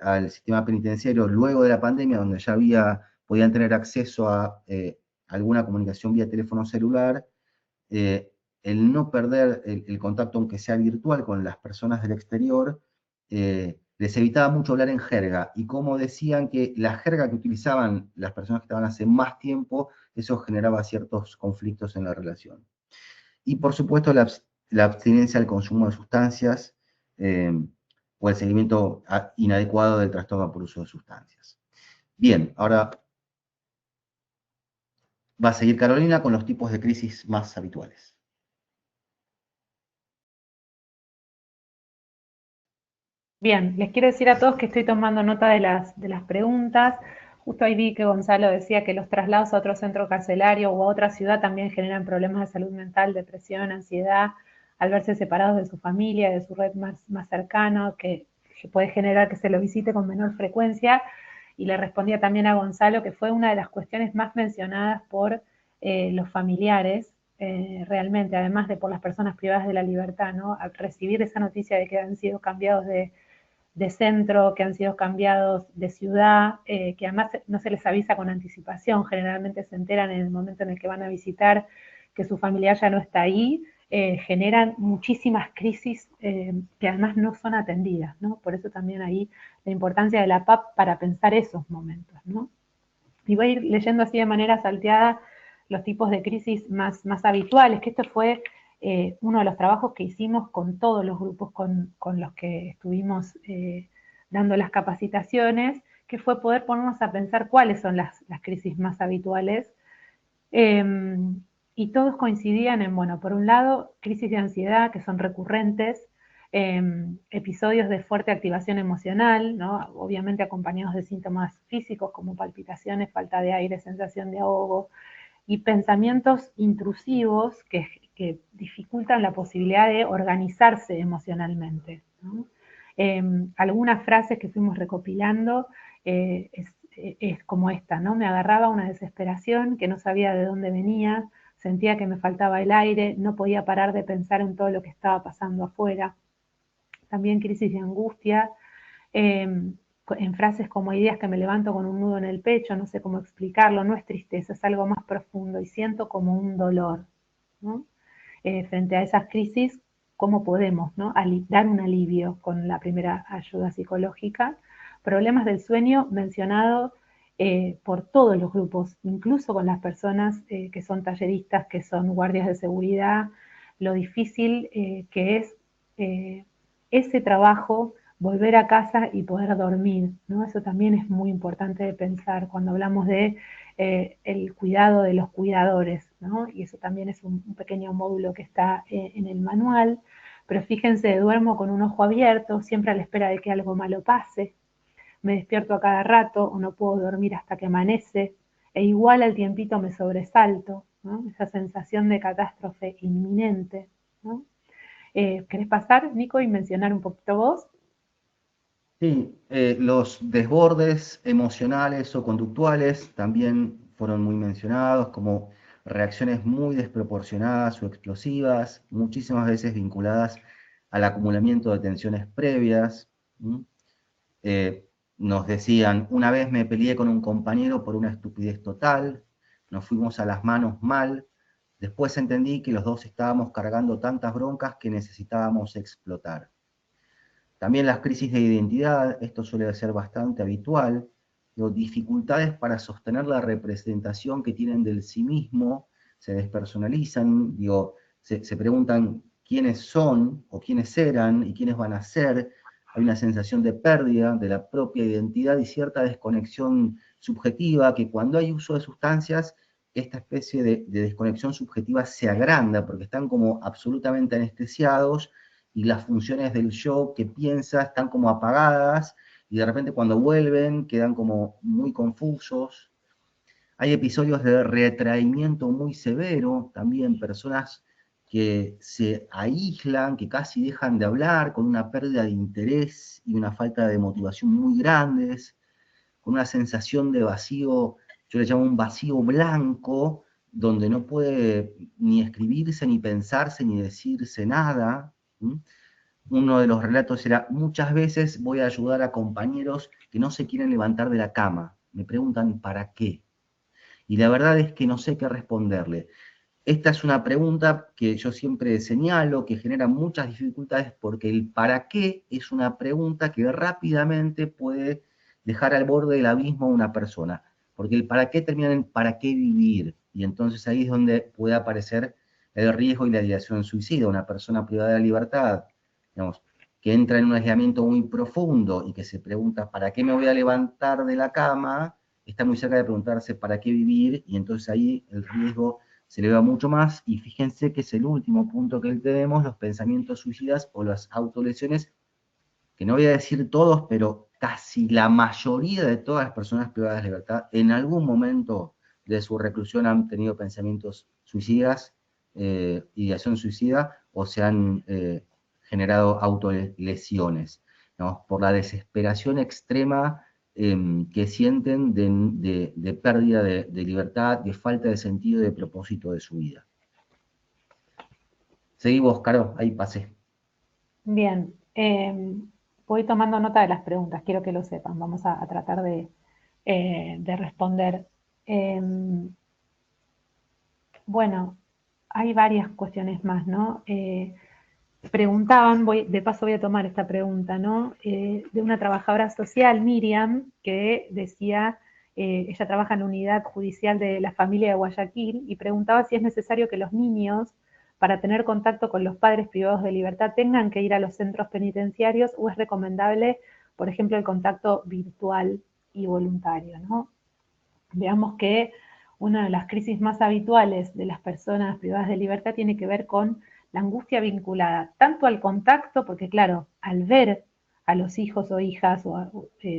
al sistema penitenciario luego de la pandemia, donde ya podían tener acceso a alguna comunicación vía teléfono celular, el no perder el contacto, aunque sea virtual, con las personas del exterior, les evitaba mucho hablar en jerga, y como decían que la jerga que utilizaban las personas que estaban hace más tiempo, eso generaba ciertos conflictos en la relación. Y por supuesto la abstinencia al consumo de sustancias eh, o el seguimiento inadecuado del trastorno por uso de sustancias. Bien, ahora va a seguir Carolina con los tipos de crisis más habituales. Bien, les quiero decir a todos que estoy tomando nota de las preguntas. Justo ahí vi que Gonzalo decía que los traslados a otro centro carcelario o a otra ciudad también generan problemas de salud mental, depresión, ansiedad, al verse separados de su familia, de su red más cercana, que puede generar que se lo visite con menor frecuencia. Y le respondía también a Gonzalo que fue una de las cuestiones más mencionadas por los familiares, realmente, además de por las personas privadas de la libertad, ¿no? Al recibir esa noticia de que han sido cambiados de centro, que han sido cambiados de ciudad, que además no se les avisa con anticipación, generalmente se enteran en el momento en el que van a visitar que su familiar ya no está ahí, generan muchísimas crisis que además no son atendidas, ¿no? Por eso también ahí la importancia de la PAP para pensar esos momentos, ¿no? Y voy a ir leyendo así de manera salteada los tipos de crisis más habituales, que esto fue uno de los trabajos que hicimos con todos los grupos con los que estuvimos dando las capacitaciones, que fue poder ponernos a pensar cuáles son las crisis más habituales. Y todos coincidían en, bueno, por un lado, crisis de ansiedad que son recurrentes, episodios de fuerte activación emocional, ¿no? Obviamente acompañados de síntomas físicos como palpitaciones, falta de aire, sensación de ahogo, y pensamientos intrusivos que dificultan la posibilidad de organizarse emocionalmente, ¿no? Algunas frases que fuimos recopilando es como esta, ¿no? Me agarraba una desesperación que no sabía de dónde venía, sentía que me faltaba el aire, no podía parar de pensar en todo lo que estaba pasando afuera. También crisis de angustia, en frases como hay días que me levanto con un nudo en el pecho, no sé cómo explicarlo, no es tristeza, es algo más profundo y siento como un dolor, ¿no? Frente a esas crisis, ¿cómo podemos, ¿no? Dar un alivio con la primera ayuda psicológica? Problemas del sueño mencionado por todos los grupos, incluso con las personas que son talleristas, que son guardias de seguridad, lo difícil que es ese trabajo, volver a casa y poder dormir, ¿no? Eso también es muy importante de pensar cuando hablamos de el cuidado de los cuidadores, ¿no? Y eso también es un pequeño módulo que está en el manual, pero fíjense, duermo con un ojo abierto, siempre a la espera de que algo malo pase, me despierto a cada rato o no puedo dormir hasta que amanece, e igual al tiempito me sobresalto, ¿no? Esa sensación de catástrofe inminente, ¿no? ¿Querés pasar, Nico, y mencionar un poquito vos? Sí, los desbordes emocionales o conductuales también fueron muy mencionados como reacciones muy desproporcionadas o explosivas, muchísimas veces vinculadas al acumulamiento de tensiones previas. ¿Mm? Eh, Nos decían, una vez me peleé con un compañero por una estupidez total, nos fuimos a las manos mal, después entendí que los dos estábamos cargando tantas broncas que necesitábamos explotar. También las crisis de identidad, esto suele ser bastante habitual, dificultades para sostener la representación que tienen del sí mismo, se despersonalizan, se preguntan quiénes son o quiénes eran y quiénes van a ser. Hay una sensación de pérdida de la propia identidad y cierta desconexión subjetiva que cuando hay uso de sustancias, esta especie de desconexión subjetiva se agranda porque están como absolutamente anestesiados y las funciones del yo que piensa están como apagadas y de repente cuando vuelven quedan como muy confusos. Hay episodios de retraimiento muy severo, también personas que se aíslan, que casi dejan de hablar, con una pérdida de interés y una falta de motivación muy grandes, con una sensación de vacío, yo le llamo un vacío blanco, donde no puede ni escribirse, ni pensarse, ni decirse nada. ¿Sí? Uno de los relatos era, muchas veces voy a ayudar a compañeros que no se quieren levantar de la cama. Me preguntan, ¿para qué? Y la verdad es que no sé qué responderle. Esta es una pregunta que yo siempre señalo, que genera muchas dificultades porque el para qué es una pregunta que rápidamente puede dejar al borde del abismo a una persona. Porque el para qué termina en para qué vivir. Y entonces ahí es donde puede aparecer el riesgo y la ideación suicida. Una persona privada de la libertad, digamos, que entra en un aislamiento muy profundo y que se pregunta ¿para qué me voy a levantar de la cama? Está muy cerca de preguntarse ¿para qué vivir? Y entonces ahí el riesgo se eleva mucho más, y fíjense que es el último punto que tenemos, los pensamientos suicidas o las autolesiones, que no voy a decir todos, pero casi la mayoría de todas las personas privadas de libertad en algún momento de su reclusión han tenido pensamientos suicidas, ideación suicida, o se han generado autolesiones, ¿no? Por la desesperación extrema que sienten de pérdida de libertad, de falta de sentido y de propósito de su vida. Seguimos, Caro, ahí pasé. Bien, voy tomando nota de las preguntas, quiero que lo sepan, vamos a tratar de responder. Bueno, hay varias cuestiones más, ¿no? Preguntaban, de paso voy a tomar esta pregunta, ¿no? De una trabajadora social, Miriam, que decía ella trabaja en la unidad judicial de la familia de Guayaquil, y preguntaba si es necesario que los niños, para tener contacto con los padres privados de libertad, tengan que ir a los centros penitenciarios, o es recomendable, por ejemplo, el contacto virtual y voluntario, ¿no? Veamos que una de las crisis más habituales de las personas privadas de libertad tiene que ver con la angustia vinculada tanto al contacto, porque claro, al ver a los hijos o hijas,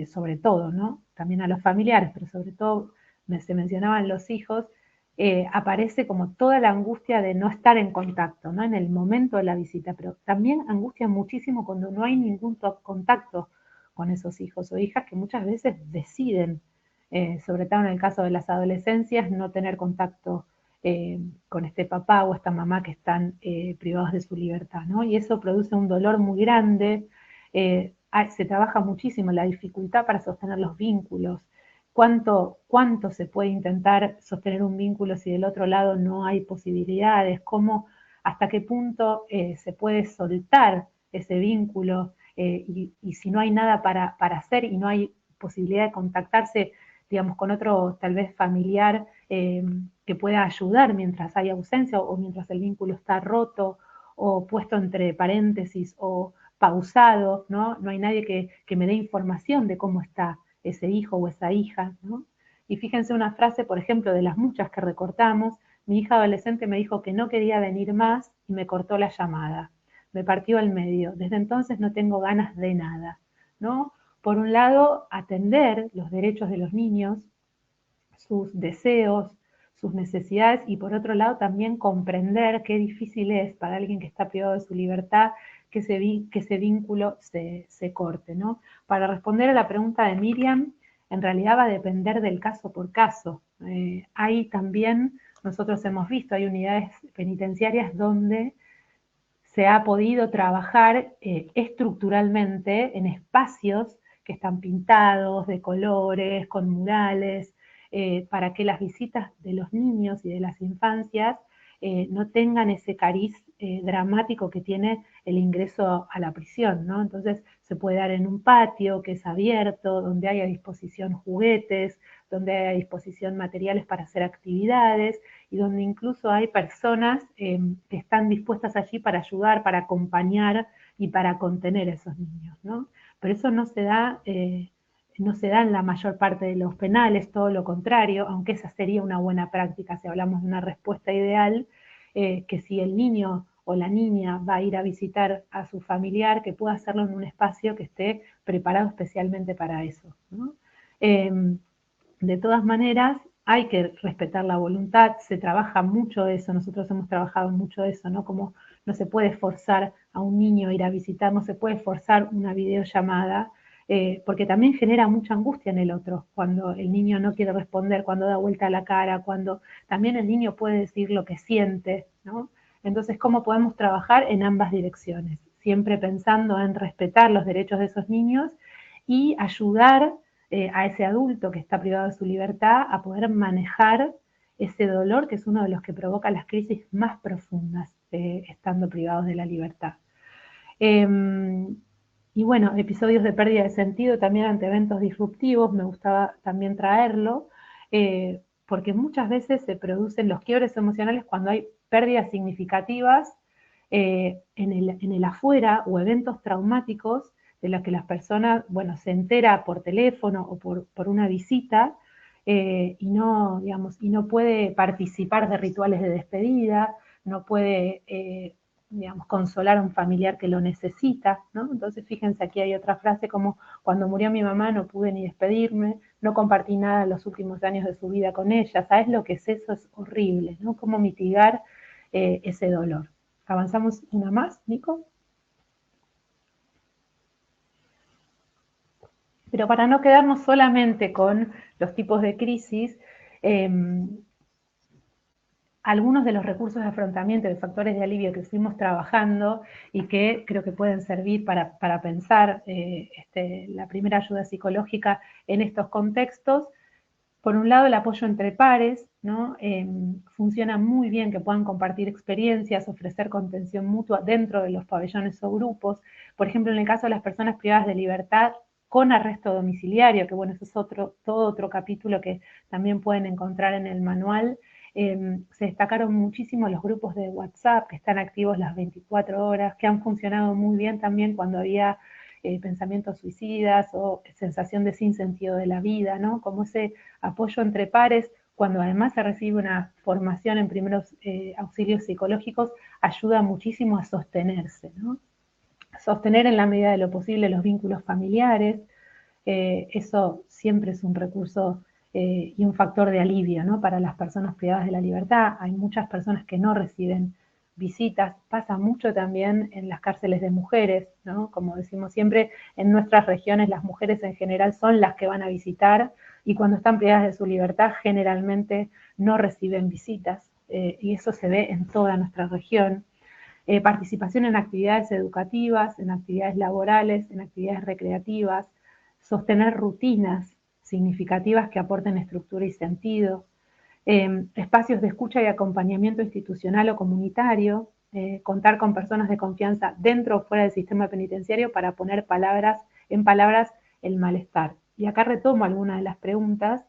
sobre todo, ¿no? También a los familiares, pero sobre todo se mencionaban los hijos, aparece como toda la angustia de no estar en contacto, ¿no? En el momento de la visita, pero también angustia muchísimo cuando no hay ningún contacto con esos hijos o hijas que muchas veces deciden, sobre todo en el caso de las adolescencias, no tener contacto con este papá o esta mamá que están privados de su libertad, ¿no? Y eso produce un dolor muy grande. Se trabaja muchísimo la dificultad para sostener los vínculos. ¿Cuánto se puede intentar sostener un vínculo si del otro lado no hay posibilidades? ¿Hasta qué punto se puede soltar ese vínculo? Y si no hay nada para hacer y no hay posibilidad de contactarse, digamos, con otro tal vez familiar que pueda ayudar mientras hay ausencia o mientras el vínculo está roto o puesto entre paréntesis o pausado, ¿no? No hay nadie que me dé información de cómo está ese hijo o esa hija, ¿no? Y fíjense una frase, por ejemplo, de las muchas que recortamos: mi hija adolescente me dijo que no quería venir más y me cortó la llamada, me partió al medio, desde entonces no tengo ganas de nada, ¿no? Por un lado, atender los derechos de los niños, sus deseos, sus necesidades, y por otro lado también comprender qué difícil es para alguien que está privado de su libertad que ese vínculo se corte, ¿no? Para responder a la pregunta de Miriam, en realidad va a depender del caso por caso. Hay también, nosotros hemos visto, hay unidades penitenciarias donde se ha podido trabajar estructuralmente en espacios que están pintados de colores, con murales, para que las visitas de los niños y de las infancias no tengan ese cariz dramático que tiene el ingreso a la prisión, ¿no? Entonces se puede dar en un patio que es abierto, donde hay a disposición juguetes, donde hay a disposición materiales para hacer actividades, y donde incluso hay personas que están dispuestas allí para ayudar, para acompañar y para contener a esos niños, ¿no? Pero eso no se da en la mayor parte de los penales, todo lo contrario, aunque esa sería una buena práctica si hablamos de una respuesta ideal, que si el niño o la niña va a ir a visitar a su familiar, que pueda hacerlo en un espacio que esté preparado especialmente para eso, ¿no? De todas maneras, hay que respetar la voluntad, se trabaja mucho eso, nosotros hemos trabajado mucho eso, ¿no? Como no se puede forzar a un niño a ir a visitar, no se puede forzar una videollamada, porque también genera mucha angustia en el otro, cuando el niño no quiere responder, cuando da vuelta la cara, cuando también el niño puede decir lo que siente, ¿no? Entonces, ¿cómo podemos trabajar en ambas direcciones? Siempre pensando en respetar los derechos de esos niños y ayudar a ese adulto que está privado de su libertad a poder manejar ese dolor, que es uno de los que provoca las crisis más profundas estando privados de la libertad. Y bueno, episodios de pérdida de sentido también ante eventos disruptivos, me gustaba también traerlo, porque muchas veces se producen los quiebres emocionales cuando hay pérdidas significativas en el afuera, o eventos traumáticos de los que las personas, bueno, se entera por teléfono o por una visita, y no, digamos, y no puede participar de rituales de despedida, no puede, digamos, consolar a un familiar que lo necesita, ¿no? Entonces, fíjense, aquí hay otra frase como: cuando murió mi mamá no pude ni despedirme, no compartí nada en los últimos años de su vida con ella. ¿Sabes lo que es eso? Es horrible, ¿no? Cómo mitigar ese dolor. ¿Avanzamos una más, Nico? Pero para no quedarnos solamente con los tipos de crisis, eh, algunos de los recursos de afrontamiento, de factores de alivio que fuimos trabajando y que creo que pueden servir para pensar la primera ayuda psicológica en estos contextos. Por un lado, el apoyo entre pares, ¿no? Funciona muy bien que puedan compartir experiencias, ofrecer contención mutua dentro de los pabellones o grupos. Por ejemplo, en el caso de las personas privadas de libertad, con arresto domiciliario, que bueno, eso es todo otro capítulo que también pueden encontrar en el manual. Se destacaron muchísimo los grupos de WhatsApp que están activos las 24 horas, que han funcionado muy bien también cuando había pensamientos suicidas o sensación de sinsentido de la vida, ¿no? Como ese apoyo entre pares, cuando además se recibe una formación en primeros auxilios psicológicos, ayuda muchísimo a sostenerse, ¿no? Sostener en la medida de lo posible los vínculos familiares, eso siempre es un recurso y un factor de alivio, ¿no? Para las personas privadas de la libertad. Hay muchas personas que no reciben visitas, pasa mucho también en las cárceles de mujeres, ¿no? Como decimos siempre, en nuestras regiones las mujeres en general son las que van a visitar y cuando están privadas de su libertad generalmente no reciben visitas y eso se ve en toda nuestra región. Participación en actividades educativas, en actividades laborales, en actividades recreativas, sostener rutinas significativas que aporten estructura y sentido, espacios de escucha y acompañamiento institucional o comunitario, contar con personas de confianza dentro o fuera del sistema penitenciario para poner en palabras el malestar. Y acá retomo algunas de las preguntas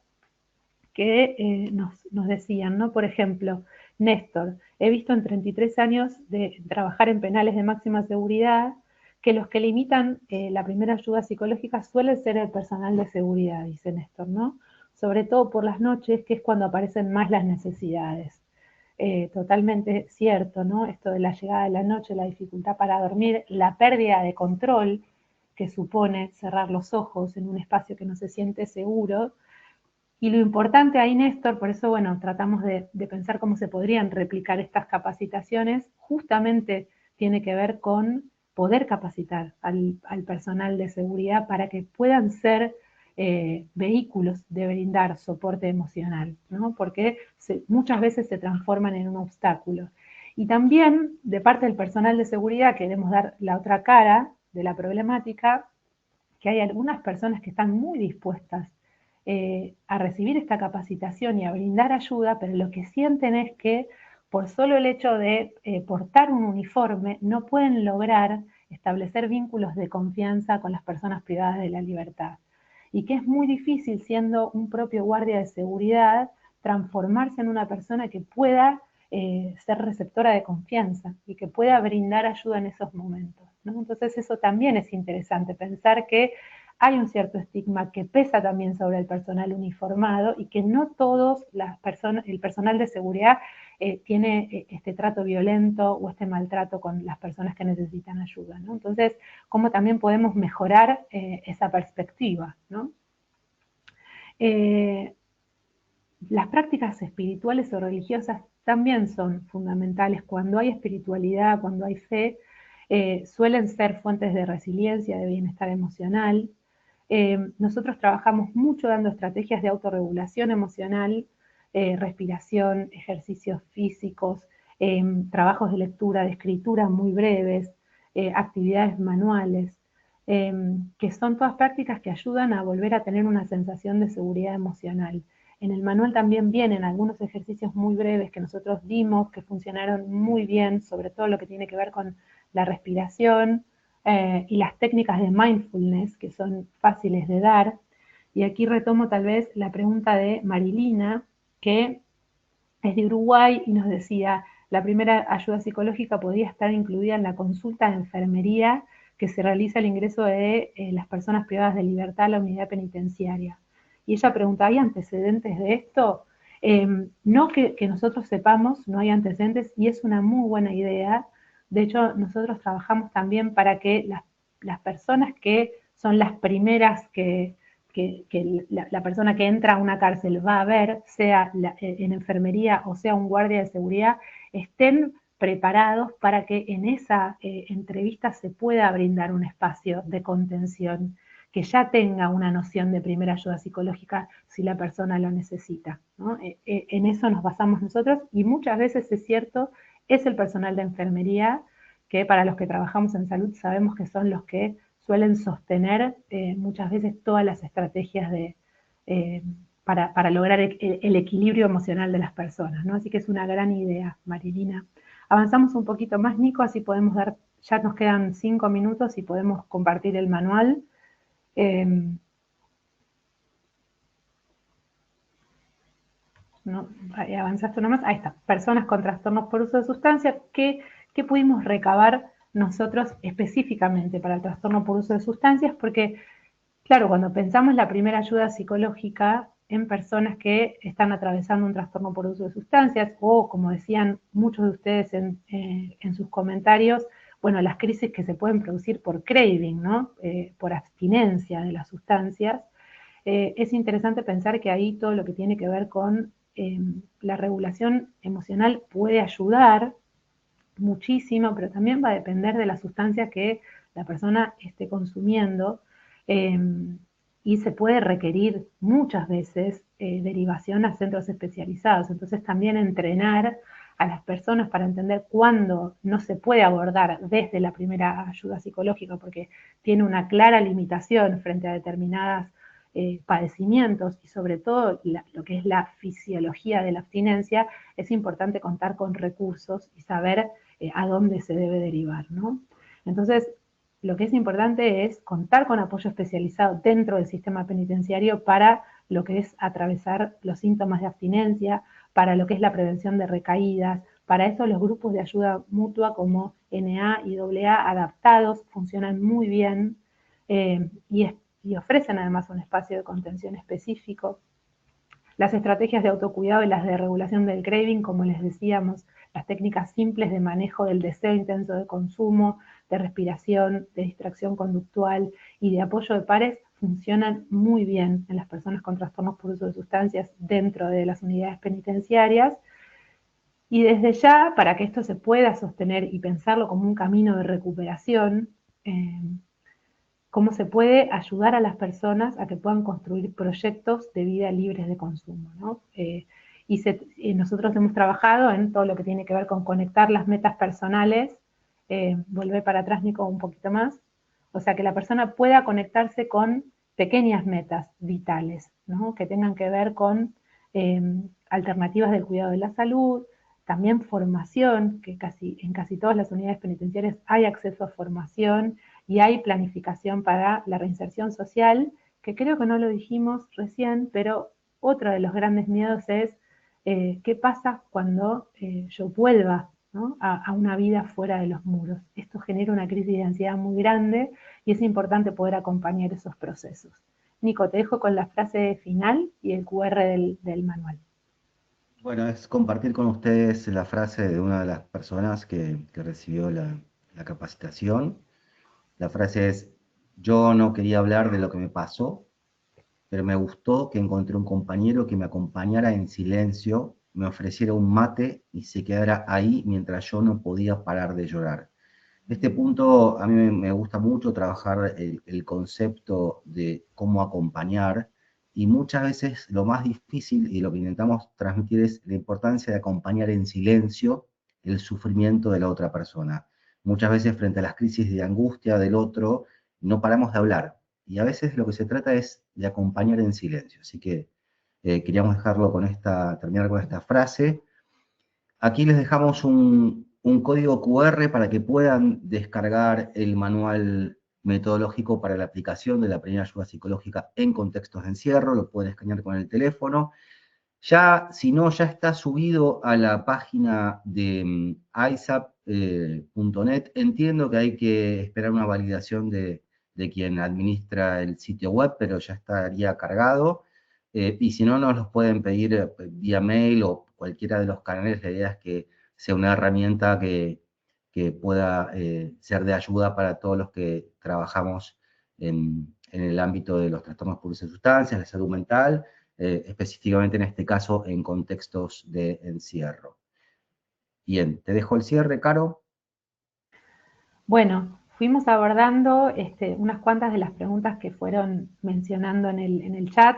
que nos decían, ¿no? Por ejemplo, Néstor, he visto en 33 años de trabajar en penales de máxima seguridad que los que limitan la primera ayuda psicológica suele ser el personal de seguridad, dice Néstor, ¿no? Sobre todo por las noches, que es cuando aparecen más las necesidades. Totalmente cierto, ¿no? Esto de la llegada de la noche, la dificultad para dormir, la pérdida de control que supone cerrar los ojos en un espacio que no se siente seguro, y lo importante ahí, Néstor, por eso, bueno, tratamos de pensar cómo se podrían replicar estas capacitaciones, justamente tiene que ver con poder capacitar al personal de seguridad para que puedan ser vehículos de brindar soporte emocional, ¿no? Porque muchas veces se transforman en un obstáculo. Y también, de parte del personal de seguridad, queremos dar la otra cara de la problemática, que hay algunas personas que están muy dispuestas a recibir esta capacitación y a brindar ayuda, pero lo que sienten es que por solo el hecho de portar un uniforme no pueden lograr establecer vínculos de confianza con las personas privadas de la libertad. Y que es muy difícil, siendo un propio guardia de seguridad, transformarse en una persona que pueda ser receptora de confianza y que pueda brindar ayuda en esos momentos, ¿no? Entonces eso también es interesante, pensar que hay un cierto estigma que pesa también sobre el personal uniformado y que no todos el personal de seguridad tiene este trato violento o este maltrato con las personas que necesitan ayuda, ¿no? Entonces, ¿cómo también podemos mejorar esa perspectiva, ¿no? Las prácticas espirituales o religiosas también son fundamentales. Cuando hay espiritualidad, cuando hay fe, suelen ser fuentes de resiliencia, de bienestar emocional. Nosotros trabajamos mucho dando estrategias de autorregulación emocional, respiración, ejercicios físicos, trabajos de lectura, de escritura muy breves, actividades manuales, que son todas prácticas que ayudan a volver a tener una sensación de seguridad emocional. En el manual también vienen algunos ejercicios muy breves que nosotros dimos, que funcionaron muy bien, sobre todo lo que tiene que ver con la respiración y las técnicas de mindfulness, que son fáciles de dar. Y aquí retomo tal vez la pregunta de Marilina, que es de Uruguay y nos decía, la primera ayuda psicológica podría estar incluida en la consulta de enfermería que se realiza al ingreso de las personas privadas de libertad a la unidad penitenciaria. Y ella pregunta, ¿hay antecedentes de esto? No que nosotros sepamos, no hay antecedentes y es una muy buena idea. De hecho, nosotros trabajamos también para que las personas que son las primeras que la persona que entra a una cárcel va a ver, sea en enfermería o sea un guardia de seguridad, estén preparados para que en esa entrevista se pueda brindar un espacio de contención, que ya tenga una noción de primera ayuda psicológica si la persona lo necesita, ¿no? En eso nos basamos nosotros y muchas veces es cierto, es el personal de enfermería que para los que trabajamos en salud sabemos que son los que suelen sostener muchas veces todas las estrategias eh, para lograr el equilibrio emocional de las personas, ¿no? Así que es una gran idea, Marilina. Avanzamos un poquito más, Nico, así podemos dar, ya nos quedan 5 minutos y podemos compartir el manual. No, avanzaste uno más, ahí está, personas con trastornos por uso de sustancias, ¿qué pudimos recabar nosotros específicamente para el trastorno por uso de sustancias? Porque, claro, cuando pensamos la primera ayuda psicológica en personas que están atravesando un trastorno por uso de sustancias, o como decían muchos de ustedes en sus comentarios, bueno, las crisis que se pueden producir por craving, ¿no? Por abstinencia de las sustancias, es interesante pensar que ahí todo lo que tiene que ver con la regulación emocional puede ayudar muchísimo, pero también va a depender de la sustancia que la persona esté consumiendo eh, y se puede requerir muchas veces derivación a centros especializados. Entonces también entrenar a las personas para entender cuándo no se puede abordar desde la primera ayuda psicológica, porque tiene una clara limitación frente a determinadas padecimientos y sobre todo lo que es la fisiología de la abstinencia, es importante contar con recursos y saber a dónde se debe derivar, ¿no? Entonces, lo que es importante es contar con apoyo especializado dentro del sistema penitenciario para lo que es atravesar los síntomas de abstinencia, para lo que es la prevención de recaídas. Para eso los grupos de ayuda mutua como NA y AA adaptados funcionan muy bien y ofrecen además un espacio de contención específico. Las estrategias de autocuidado y las de regulación del craving, como les decíamos, las técnicas simples de manejo del deseo intenso de consumo, de respiración, de distracción conductual y de apoyo de pares funcionan muy bien en las personas con trastornos por uso de sustancias dentro de las unidades penitenciarias. Y desde ya, para que esto se pueda sostener y pensarlo como un camino de recuperación, cómo se puede ayudar a las personas a que puedan construir proyectos de vida libres de consumo, ¿no? Y nosotros hemos trabajado en todo lo que tiene que ver con conectar las metas personales, volver para atrás, Nico, un poquito más, o sea, que la persona pueda conectarse con pequeñas metas vitales, ¿no? Que tengan que ver con eh, alternativas del cuidado de la salud, también formación, que en casi todas las unidades penitenciarias hay acceso a formación, y hay planificación para la reinserción social, que creo que no lo dijimos recién, pero otro de los grandes miedos es qué pasa cuando yo vuelva, ¿no? a una vida fuera de los muros. Esto genera una crisis de ansiedad muy grande y es importante poder acompañar esos procesos. Nico, te dejo con la frase final y el QR del manual. Bueno, es compartir con ustedes la frase de una de las personas que recibió la capacitación. La frase es: yo no quería hablar de lo que me pasó, pero me gustó que encontré un compañero que me acompañara en silencio, me ofreciera un mate y se quedara ahí mientras yo no podía parar de llorar. Este punto a mí me gusta mucho trabajar el concepto de cómo acompañar, y muchas veces lo más difícil y lo que intentamos transmitir es la importancia de acompañar en silencio el sufrimiento de la otra persona. Muchas veces frente a las crisis de angustia del otro no paramos de hablar, y a veces lo que se trata es de acompañar en silencio. Así que queríamos dejarlo con terminar con esta frase. Aquí les dejamos un código QR para que puedan descargar el manual metodológico para la aplicación de la primera ayuda psicológica en contextos de encierro. Lo pueden escanear con el teléfono. Ya, si no, ya está subido a la página de isap.net. Entiendo que hay que esperar una validación de quien administra el sitio web, pero ya estaría cargado. Y si no, nos los pueden pedir vía mail o cualquiera de los canales. La idea es que sea una herramienta que pueda ser de ayuda para todos los que trabajamos en el ámbito de los trastornos por uso de sustancias, la salud mental, específicamente en este caso en contextos de encierro. Bien, te dejo el cierre, Caro. Bueno, fuimos abordando unas cuantas de las preguntas que fueron mencionando en el chat.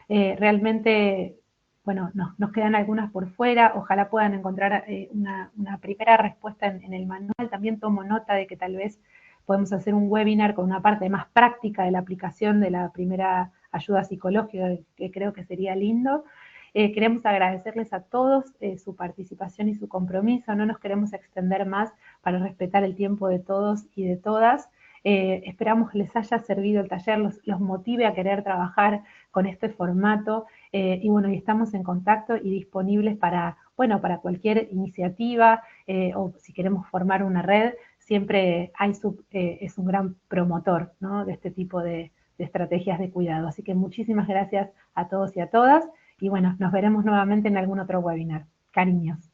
Realmente, bueno, nos quedan algunas por fuera. Ojalá puedan encontrar una primera respuesta en el manual. También tomo nota de que tal vez podemos hacer un webinar con una parte más práctica de la aplicación de la primera ayuda psicológica, que creo que sería lindo. Queremos agradecerles a todos su participación y su compromiso. No nos queremos extender más para respetar el tiempo de todos y de todas. Esperamos que les haya servido el taller, los motive a querer trabajar con este formato y bueno, y estamos en contacto y disponibles para, bueno, para cualquier iniciativa o si queremos formar una red, siempre iSub es un gran promotor, ¿no?, de este tipo de estrategias de cuidado. Así que muchísimas gracias a todos y a todas y bueno, nos veremos nuevamente en algún otro webinar. Cariños.